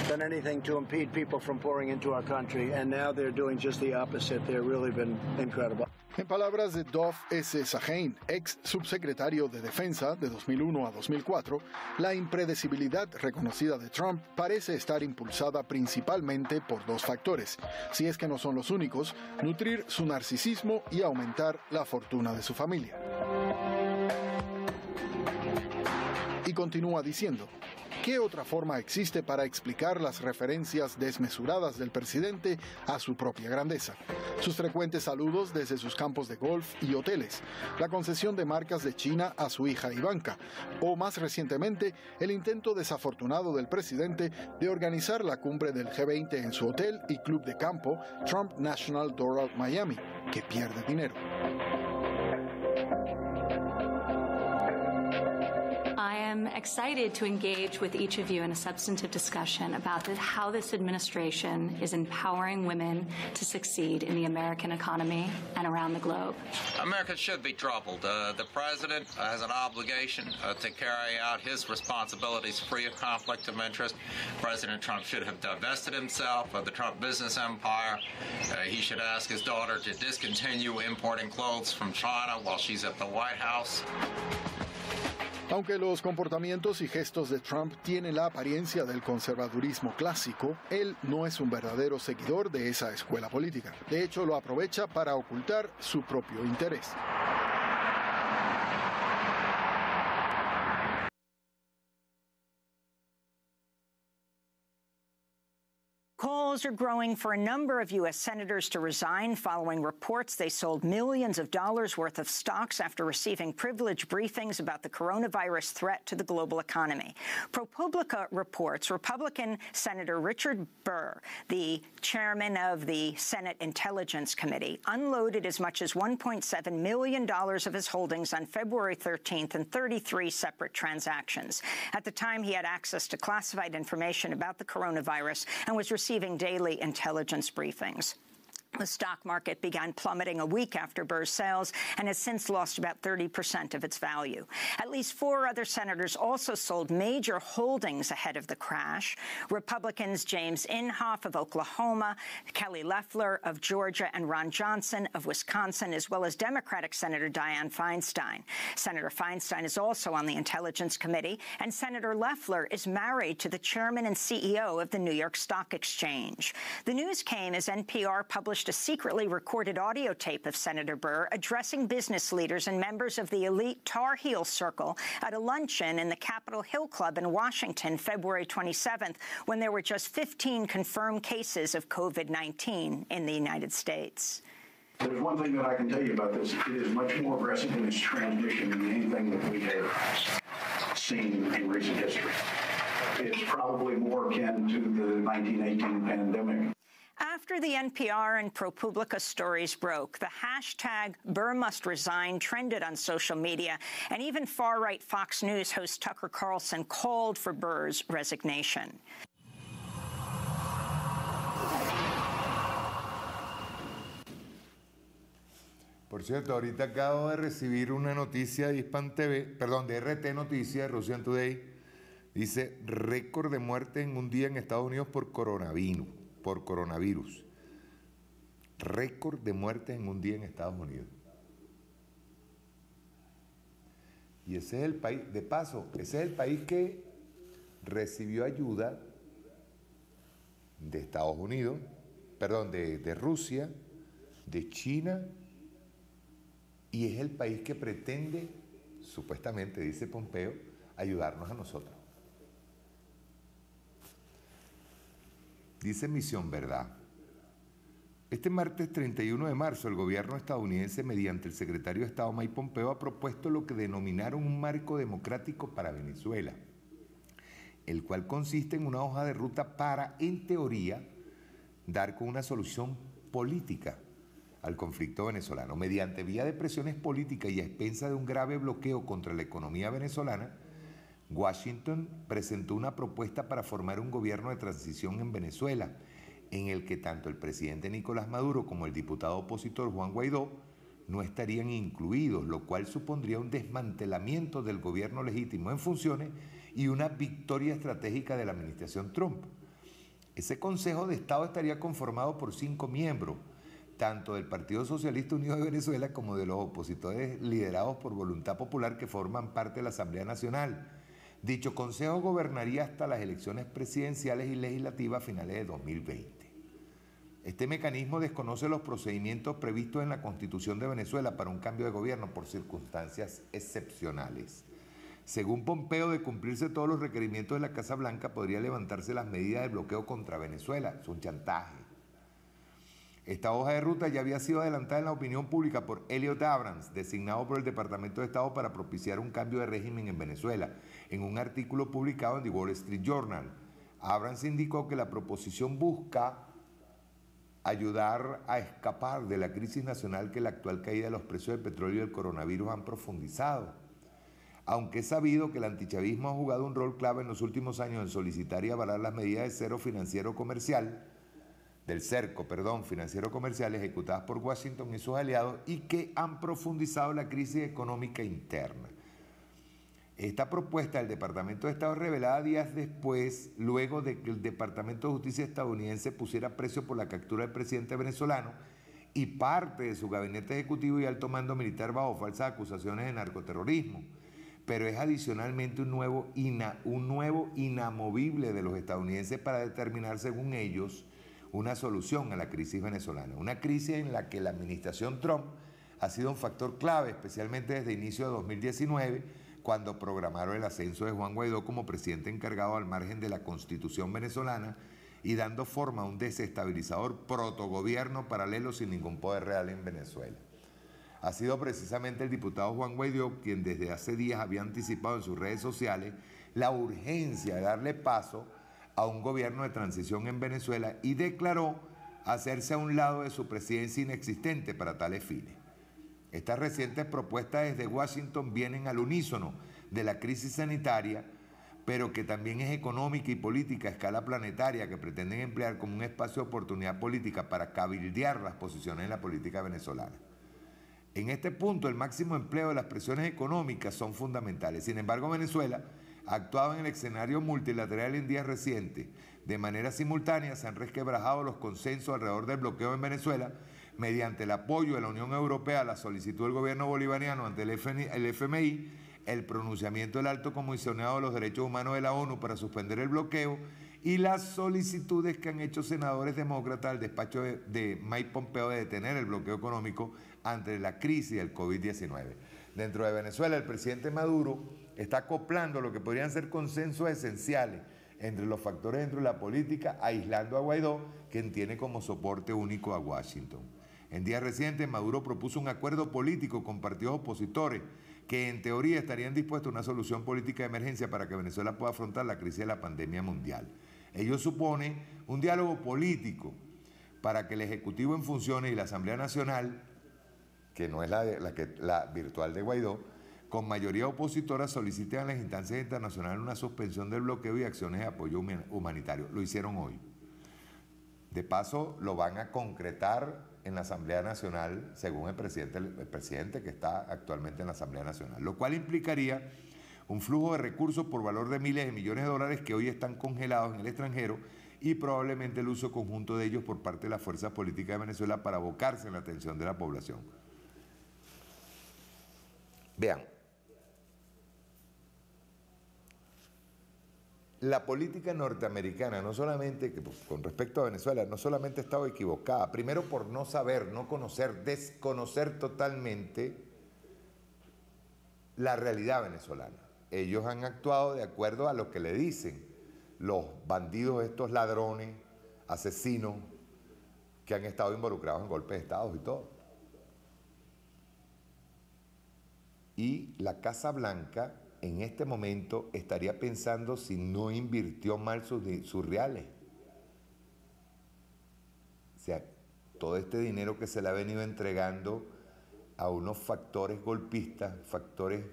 done anything to impede people from pouring into our country, and now they're doing just the opposite. They've really been incredible. En palabras de Dov S. Sahain, ex subsecretario de Defensa de 2001 a 2004, la impredecibilidad reconocida de Trump parece estar impulsada principalmente por dos factores, si es que no son los únicos: nutrir su narcisismo y aumentar la fortuna de su familia. Y continúa diciendo: ¿qué otra forma existe para explicar las referencias desmesuradas del presidente a su propia grandeza? Sus frecuentes saludos desde sus campos de golf y hoteles, la concesión de marcas de China a su hija Ivanka, o más recientemente, el intento desafortunado del presidente de organizar la cumbre del G20 en su hotel y club de campo Trump National Doral Miami, que pierde dinero. I am excited to engage with each of you in a substantive discussion about how this administration is empowering women to succeed in the American economy and around the globe. Americans should be troubled. The president has an obligation to carry out his responsibilities free of conflict of interest. President Trump should have divested himself of the Trump business empire. He should ask his daughter to discontinue importing clothes from China while she's at the White House. Aunque los comportamientos y gestos de Trump tienen la apariencia del conservadurismo clásico, él no es un verdadero seguidor de esa escuela política. De hecho, lo aprovecha para ocultar su propio interés. Calls are growing for a number of U.S. senators to resign following reports they sold millions of dollars worth of stocks after receiving privileged briefings about the coronavirus threat to the global economy. ProPublica reports Republican Senator Richard Burr, the chairman of the Senate Intelligence Committee, unloaded as much as $1.7 million of his holdings on February 13th in 33 separate transactions. At the time, he had access to classified information about the coronavirus and was receiving daily intelligence briefings. The stock market began plummeting a week after Burr's sales and has since lost about 30% of its value. At least 4 other senators also sold major holdings ahead of the crash. Republicans James Inhofe of Oklahoma, Kelly Loeffler of Georgia, and Ron Johnson of Wisconsin, as well as Democratic Senator Dianne Feinstein. Senator Feinstein is also on the Intelligence Committee, and Senator Loeffler is married to the chairman and CEO of the New York Stock Exchange. The news came as NPR published a secretly recorded audio tape of Senator Burr addressing business leaders and members of the elite Tar Heel Circle at a luncheon in the Capitol Hill Club in Washington, February 27th, when there were just 15 confirmed cases of COVID-19 in the United States. There's one thing that I can tell you about this. It is much more aggressive in its transmission than anything that we have seen in recent history. It's probably more akin to the 1918 pandemic. After the NPR and ProPublica stories broke, the hashtag Burr must resign trended on social media, and even far-right Fox News host Tucker Carlson called for Burr's resignation. Por cierto, ahorita acabo de recibir una noticia de Hispan TV, perdón, de RT Noticias, Russian Today. Dice, récord de muertes en un día en Estados Unidos por coronavirus. Récord de muertes en un día en Estados Unidos. Y ese es el país, de paso, ese es el país que recibió ayuda de Estados Unidos, perdón, de Rusia, de China, y es el país que pretende, supuestamente, dice Pompeo, ayudarnos a nosotros. Dice Misión Verdad. Este martes 31 de marzo, el gobierno estadounidense, mediante el secretario de Estado Mike Pompeo, ha propuesto lo que denominaron un marco democrático para Venezuela, el cual consiste en una hoja de ruta para, en teoría, dar con una solución política al conflicto venezolano. Mediante vía de presiones políticas y a expensas de un grave bloqueo contra la economía venezolana, Washington presentó una propuesta para formar un gobierno de transición en Venezuela, en el que tanto el presidente Nicolás Maduro como el diputado opositor Juan Guaidó no estarían incluidos, lo cual supondría un desmantelamiento del gobierno legítimo en funciones y una victoria estratégica de la administración Trump. Ese Consejo de Estado estaría conformado por 5 miembros, tanto del Partido Socialista Unido de Venezuela como de los opositores liderados por Voluntad Popular que forman parte de la Asamblea Nacional. Dicho consejo gobernaría hasta las elecciones presidenciales y legislativas a finales de 2020. Este mecanismo desconoce los procedimientos previstos en la Constitución de Venezuela para un cambio de gobierno por circunstancias excepcionales. Según Pompeo, de cumplirse todos los requerimientos de la Casa Blanca, podría levantarse las medidas de bloqueo contra Venezuela. Es un chantaje. Esta hoja de ruta ya había sido adelantada en la opinión pública por Elliot Abrams, designado por el Departamento de Estado para propiciar un cambio de régimen en Venezuela, en un artículo publicado en The Wall Street Journal. Abrams indicó que la proposición busca ayudar a escapar de la crisis nacional que la actual caída de los precios del petróleo y el coronavirus han profundizado. Aunque es sabido que el antichavismo ha jugado un rol clave en los últimos años en solicitar y avalar las medidas de cerco financiero comercial ejecutadas por Washington y sus aliados y que han profundizado la crisis económica interna. Esta propuesta del Departamento de Estado es revelada días después, luego de que el Departamento de Justicia estadounidense pusiera precio por la captura del presidente venezolano y parte de su gabinete ejecutivo y alto mando militar bajo falsas acusaciones de narcoterrorismo. Pero es adicionalmente un nuevo inamovible de los estadounidenses para determinar, según ellos, una solución a la crisis venezolana. Una crisis en la que la administración Trump ha sido un factor clave, especialmente desde inicio de 2019, cuando programaron el ascenso de Juan Guaidó como presidente encargado al margen de la Constitución venezolana y dando forma a un desestabilizador protogobierno paralelo sin ningún poder real en Venezuela. Ha sido precisamente el diputado Juan Guaidó quien desde hace días había anticipado en sus redes sociales la urgencia de darle paso a un gobierno de transición en Venezuela y declaró hacerse a un lado de su presidencia inexistente para tales fines. Estas recientes propuestas desde Washington vienen al unísono de la crisis sanitaria pero que también es económica y política a escala planetaria, que pretenden emplear como un espacio de oportunidad política para cabildear las posiciones en la política venezolana. En este punto, el máximo empleo de las presiones económicas son fundamentales. Sin embargo, Venezuela ha actuado en el escenario multilateral en días recientes. De manera simultánea se han resquebrajado los consensos alrededor del bloqueo en Venezuela mediante el apoyo de la Unión Europea a la solicitud del gobierno bolivariano ante el FMI, el pronunciamiento del Alto Comisionado de los Derechos Humanos de la ONU para suspender el bloqueo y las solicitudes que han hecho senadores demócratas al despacho de Mike Pompeo de detener el bloqueo económico ante la crisis del COVID-19. Dentro de Venezuela, el presidente Maduro está acoplando lo que podrían ser consensos esenciales entre los factores dentro de la política, aislando a Guaidó, quien tiene como soporte único a Washington. En días recientes, Maduro propuso un acuerdo político con partidos opositores que en teoría estarían dispuestos a una solución política de emergencia para que Venezuela pueda afrontar la crisis de la pandemia mundial. Ello supone un diálogo político para que el Ejecutivo en funciones y la Asamblea Nacional, que no es la virtual de Guaidó, con mayoría opositora soliciten a las instancias internacionales una suspensión del bloqueo y acciones de apoyo humanitario. Lo hicieron hoy. De paso, lo van a concretar en la Asamblea Nacional, según el presidente que está actualmente en la Asamblea Nacional, lo cual implicaría un flujo de recursos por valor de miles de millones de dólares que hoy están congelados en el extranjero y probablemente el uso conjunto de ellos por parte de las fuerzas políticas de Venezuela para abocarse en la atención de la población. Vean, la política norteamericana, no solamente, con respecto a Venezuela, no solamente ha estado equivocada, primero por no saber, no conocer, desconocer totalmente la realidad venezolana. Ellos han actuado de acuerdo a lo que le dicen los bandidos, estos ladrones, asesinos, que han estado involucrados en golpes de Estado y todo. Y la Casa Blanca en este momento estaría pensando si no invirtió mal sus reales. O sea, todo este dinero que se le ha venido entregando a unos factores golpistas, factores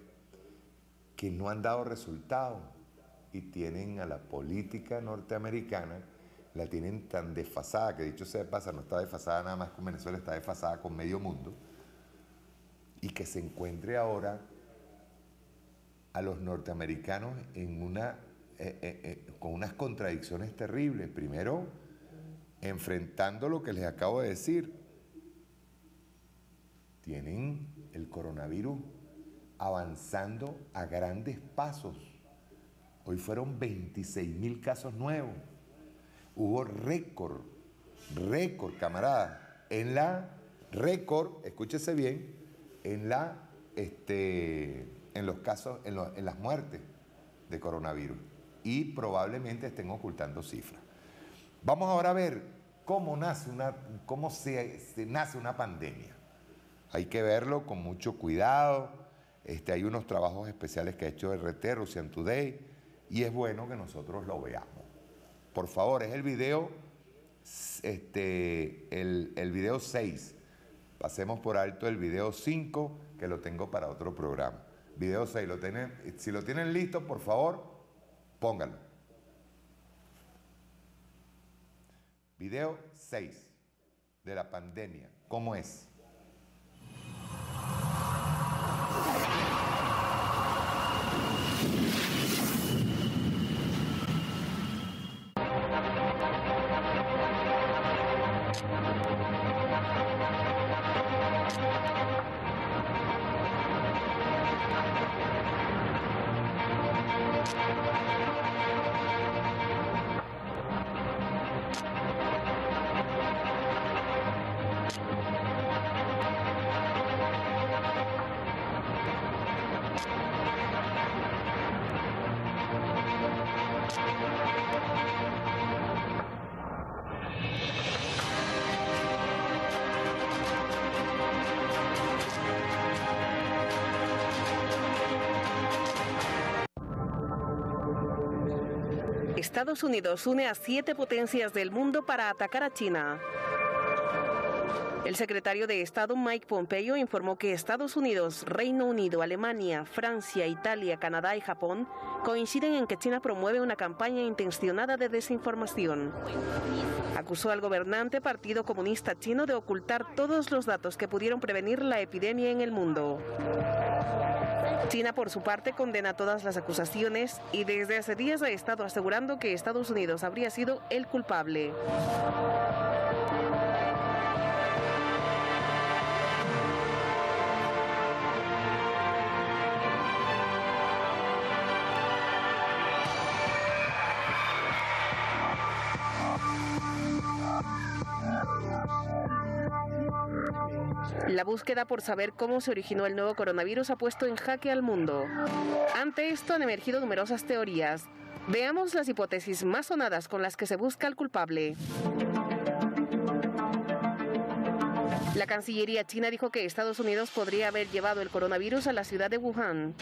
que no han dado resultados y tienen a la política norteamericana, la tienen tan desfasada, que dicho sea de paso, no está desfasada nada más con Venezuela, está desfasada con medio mundo, y que se encuentre ahora a los norteamericanos en con unas contradicciones terribles. Primero, enfrentando lo que les acabo de decir, tienen el coronavirus avanzando a grandes pasos. Hoy fueron 26.000 casos nuevos. Hubo récord, camaradas, escúchese bien, en los casos, en las muertes de coronavirus, y probablemente estén ocultando cifras. Vamos ahora a ver cómo nace nace una pandemia. Hay que verlo con mucho cuidado. Hay unos trabajos especiales que ha hecho RT, Russian Today, y es bueno que nosotros lo veamos. Por favor, es el video, el video 6. Pasemos por alto el video 5, que lo tengo para otro programa. Video 6, si lo tienen listo, por favor, pónganlo. Video 6 de la pandemia. ¿Cómo es? Estados Unidos une a 7 potencias del mundo para atacar a China. El El secretario de Estado Mike Pompeo informó que Estados Unidos, Reino Unido, Alemania, Francia, Italia, Canadá y Japón coinciden en que China promueve una campaña intencionada de desinformación. Acusó al gobernante Partido Comunista Chino de ocultar todos los datos que pudieron prevenir la epidemia en el mundo. China, por su parte, condena todas las acusaciones y desde hace días ha estado asegurando que Estados Unidos habría sido el culpable. La búsqueda por saber cómo se originó el nuevo coronavirus ha puesto en jaque al mundo. Ante esto han emergido numerosas teorías. Veamos las hipótesis más sonadas con las que se busca al culpable. La Cancillería china dijo que Estados Unidos podría haber llevado el coronavirus a la ciudad de Wuhan.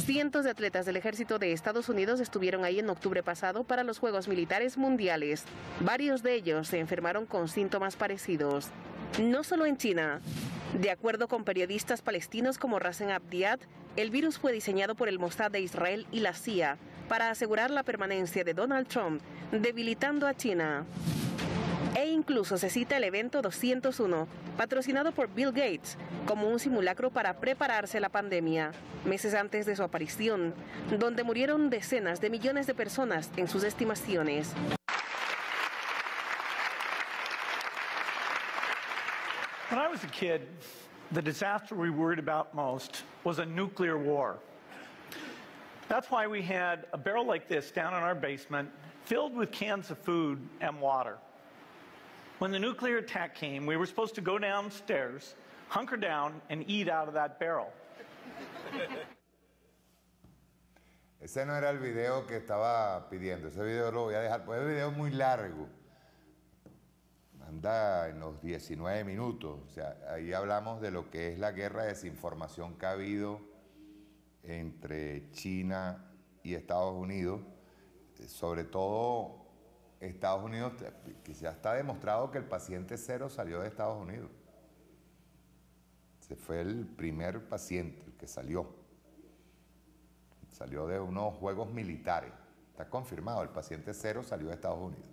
Cientos de atletas del ejército de Estados Unidos estuvieron ahí en octubre pasado para los Juegos Militares Mundiales. Varios de ellos se enfermaron con síntomas parecidos. No solo en China. De acuerdo con periodistas palestinos como Rasen Abdiat, el virus fue diseñado por el Mossad de Israel y la CIA para asegurar la permanencia de Donald Trump, debilitando a China. E incluso se cita el evento 201, patrocinado por Bill Gates, como un simulacro para prepararse a la pandemia, meses antes de su aparición, donde murieron decenas de millones de personas en sus estimaciones. When I was a kid, the disaster we worried about most was a nuclear war. That's why we had a barrel like this down in our basement, filled with cans of food and water. When the nuclear attack came, we were supposed to go downstairs, hunker down, and eat out of that barrel. Ese no era el video que estaba pidiendo. Ese video lo voy a dejar, porque el video es muy largo. Anda en los 19 minutos. O sea, ahí hablamos de lo que es la guerra de desinformación que ha habido entre China y Estados Unidos. Sobre todo Estados Unidos, que ya está demostrado que el paciente cero salió de Estados Unidos. Ese fue el primer paciente, el que salió. Salió de unos juegos militares. Está confirmado, el paciente cero salió de Estados Unidos.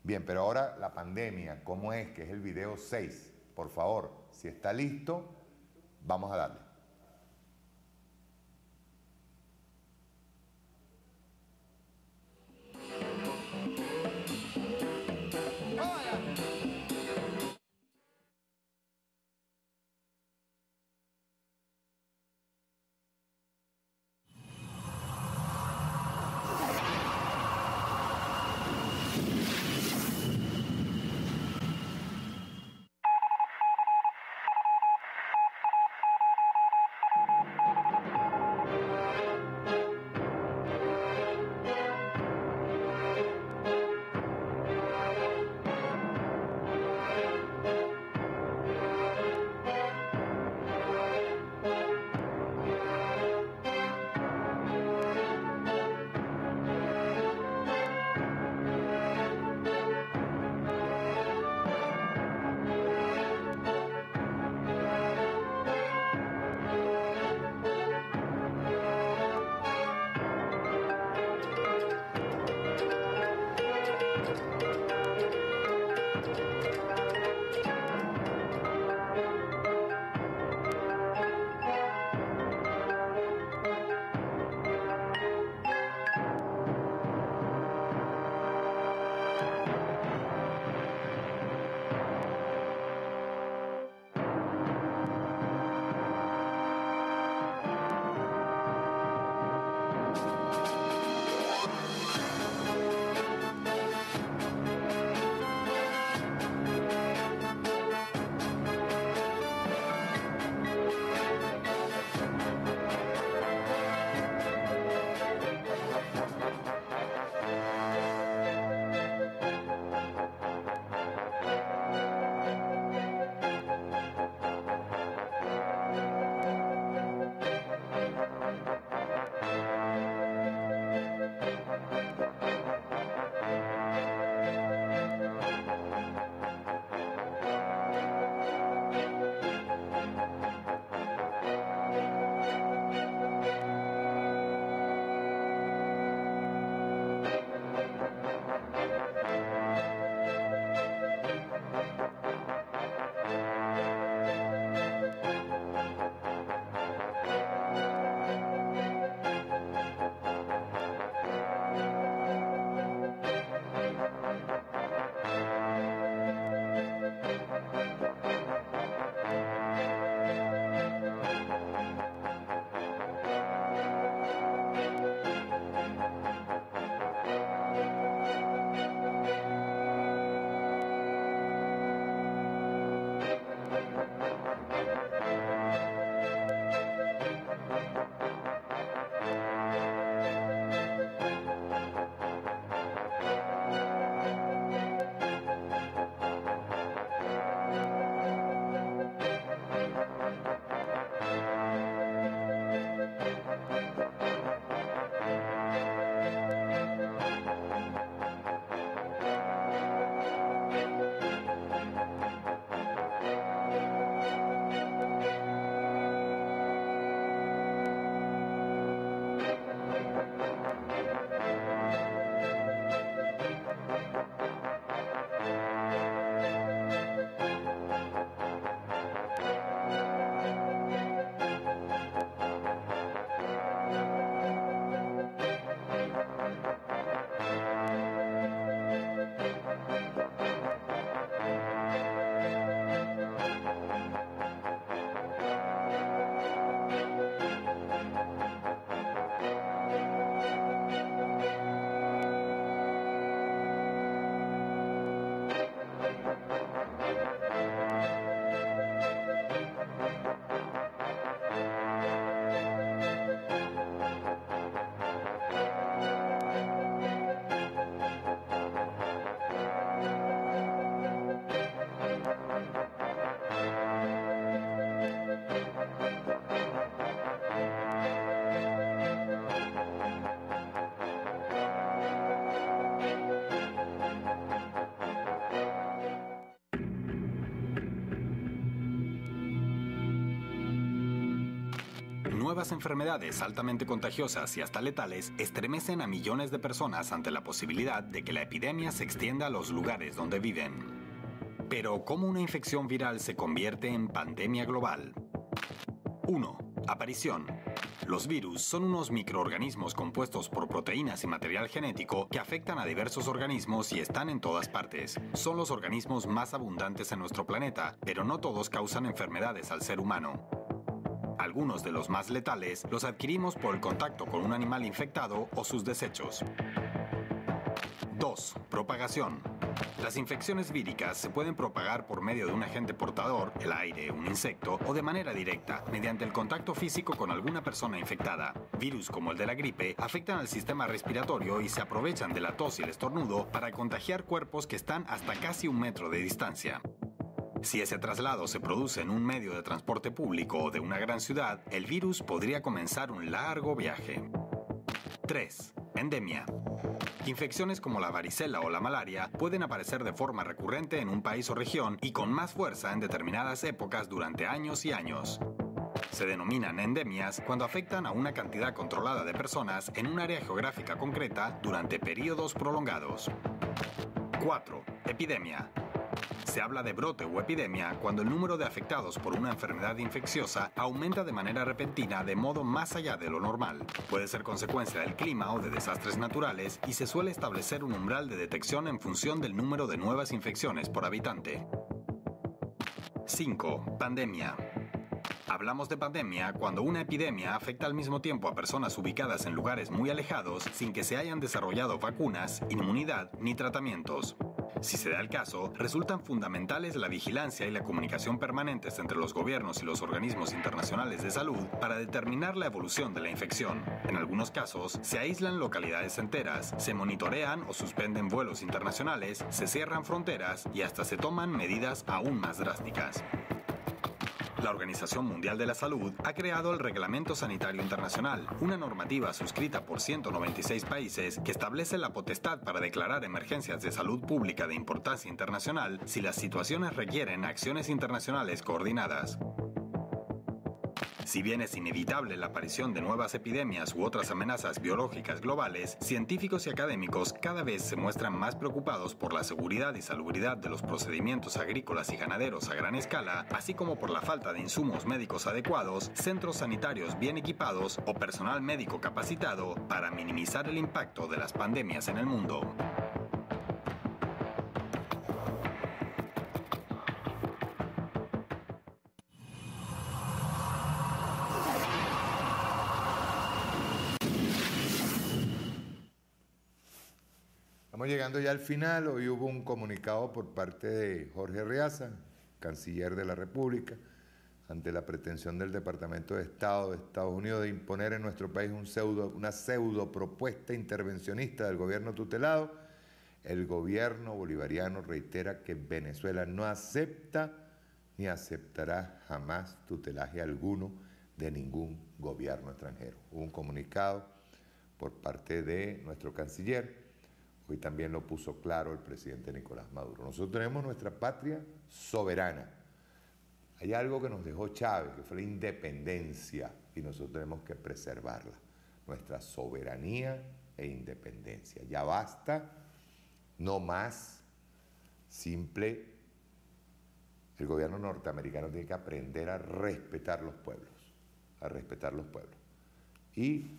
Bien, pero ahora la pandemia, ¿cómo es? Que es el video 6. Por favor, si está listo, vamos a darle. nuevas enfermedades altamente contagiosas y hasta letales estremecen a millones de personas ante la posibilidad de que la epidemia se extienda a los lugares donde viven. Pero, ¿cómo una infección viral se convierte en pandemia global? 1. Aparición. Los virus son unos microorganismos compuestos por proteínas y material genético que afectan a diversos organismos y están en todas partes. Son los organismos más abundantes en nuestro planeta, pero no todos causan enfermedades al ser humano. Algunos de los más letales los adquirimos por el contacto con un animal infectado o sus desechos. 2. Propagación. Las infecciones víricas se pueden propagar por medio de un agente portador, el aire, un insecto, o de manera directa, mediante el contacto físico con alguna persona infectada. Virus como el de la gripe afectan al sistema respiratorio y se aprovechan de la tos y el estornudo para contagiar cuerpos que están hasta casi 1 metro de distancia. Si ese traslado se produce en un medio de transporte público o de una gran ciudad, el virus podría comenzar un largo viaje. 3. Endemia. Infecciones como la varicela o la malaria pueden aparecer de forma recurrente en un país o región y con más fuerza en determinadas épocas durante años y años. Se denominan endemias cuando afectan a una cantidad controlada de personas en un área geográfica concreta durante periodos prolongados. 4. Epidemia. Se habla de brote o epidemia cuando el número de afectados por una enfermedad infecciosa aumenta de manera repentina de modo más allá de lo normal. Puede ser consecuencia del clima o de desastres naturales y se suele establecer un umbral de detección en función del número de nuevas infecciones por habitante. 5. Pandemia. Hablamos de pandemia cuando una epidemia afecta al mismo tiempo a personas ubicadas en lugares muy alejados sin que se hayan desarrollado vacunas, inmunidad ni tratamientos. Si se da el caso, resultan fundamentales la vigilancia y la comunicación permanentes entre los gobiernos y los organismos internacionales de salud para determinar la evolución de la infección. En algunos casos, se aíslan localidades enteras, se monitorean o suspenden vuelos internacionales, se cierran fronteras y hasta se toman medidas aún más drásticas. La Organización Mundial de la Salud ha creado el Reglamento Sanitario Internacional, una normativa suscrita por 196 países que establece la potestad para declarar emergencias de salud pública de importancia internacional si las situaciones requieren acciones internacionales coordinadas. Si bien es inevitable la aparición de nuevas epidemias u otras amenazas biológicas globales, científicos y académicos cada vez se muestran más preocupados por la seguridad y salubridad de los procedimientos agrícolas y ganaderos a gran escala, así como por la falta de insumos médicos adecuados, centros sanitarios bien equipados o personal médico capacitado para minimizar el impacto de las pandemias en el mundo. Estamos llegando ya al final. Hoy hubo un comunicado por parte de Jorge Arriaza, canciller de la República, ante la pretensión del Departamento de Estado de Estados Unidos de imponer en nuestro país una pseudo propuesta intervencionista del gobierno tutelado. El gobierno bolivariano reitera que Venezuela no acepta ni aceptará jamás tutelaje alguno de ningún gobierno extranjero. Hubo un comunicado por parte de nuestro canciller. Hoy también lo puso claro el presidente Nicolás Maduro. Nosotros tenemos nuestra patria soberana. Hay algo que nos dejó Chávez, que fue la independencia, y nosotros tenemos que preservarla. Nuestra soberanía e independencia. Ya basta, no más simple. El gobierno norteamericano tiene que aprender a respetar los pueblos, Y,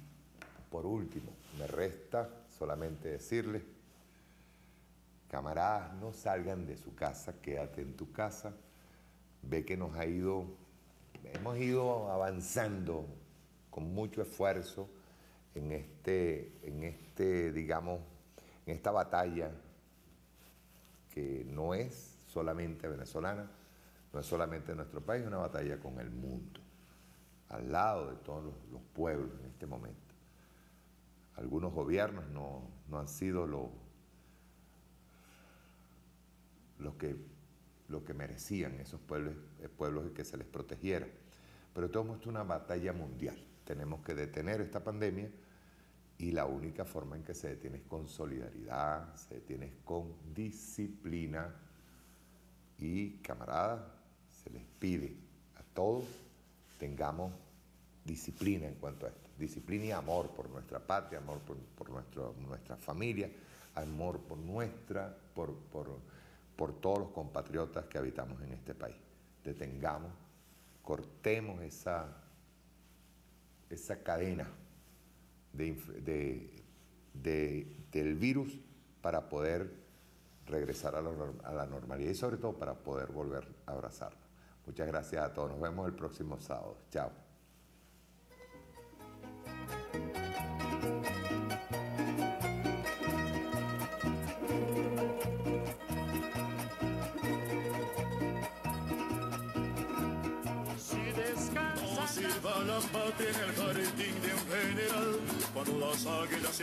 por último, me resta solamente decirles: camaradas, no salgan de su casa, quédate en tu casa. Ve que hemos ido avanzando con mucho esfuerzo en esta batalla que no es solamente venezolana, no es solamente nuestro país, es una batalla con el mundo, al lado de todos los pueblos en este momento. Algunos gobiernos no han sido lo que merecían esos pueblos y que se les protegiera. Pero todo esto es una batalla mundial. Tenemos que detener esta pandemia y la única forma en que se detiene es con solidaridad, se detiene con disciplina. Y, camaradas, se les pide a todos tengamos disciplina en cuanto a esto. Disciplina y amor por nuestra patria, amor por nuestra familia, amor por todos los compatriotas que habitamos en este país. Detengamos, cortemos esa cadena del virus para poder regresar a la normalidad y sobre todo para poder volver a abrazarnos. Muchas gracias a todos. Nos vemos el próximo sábado. Chao. Sirva la patria en el jardín de un general cuando las águilas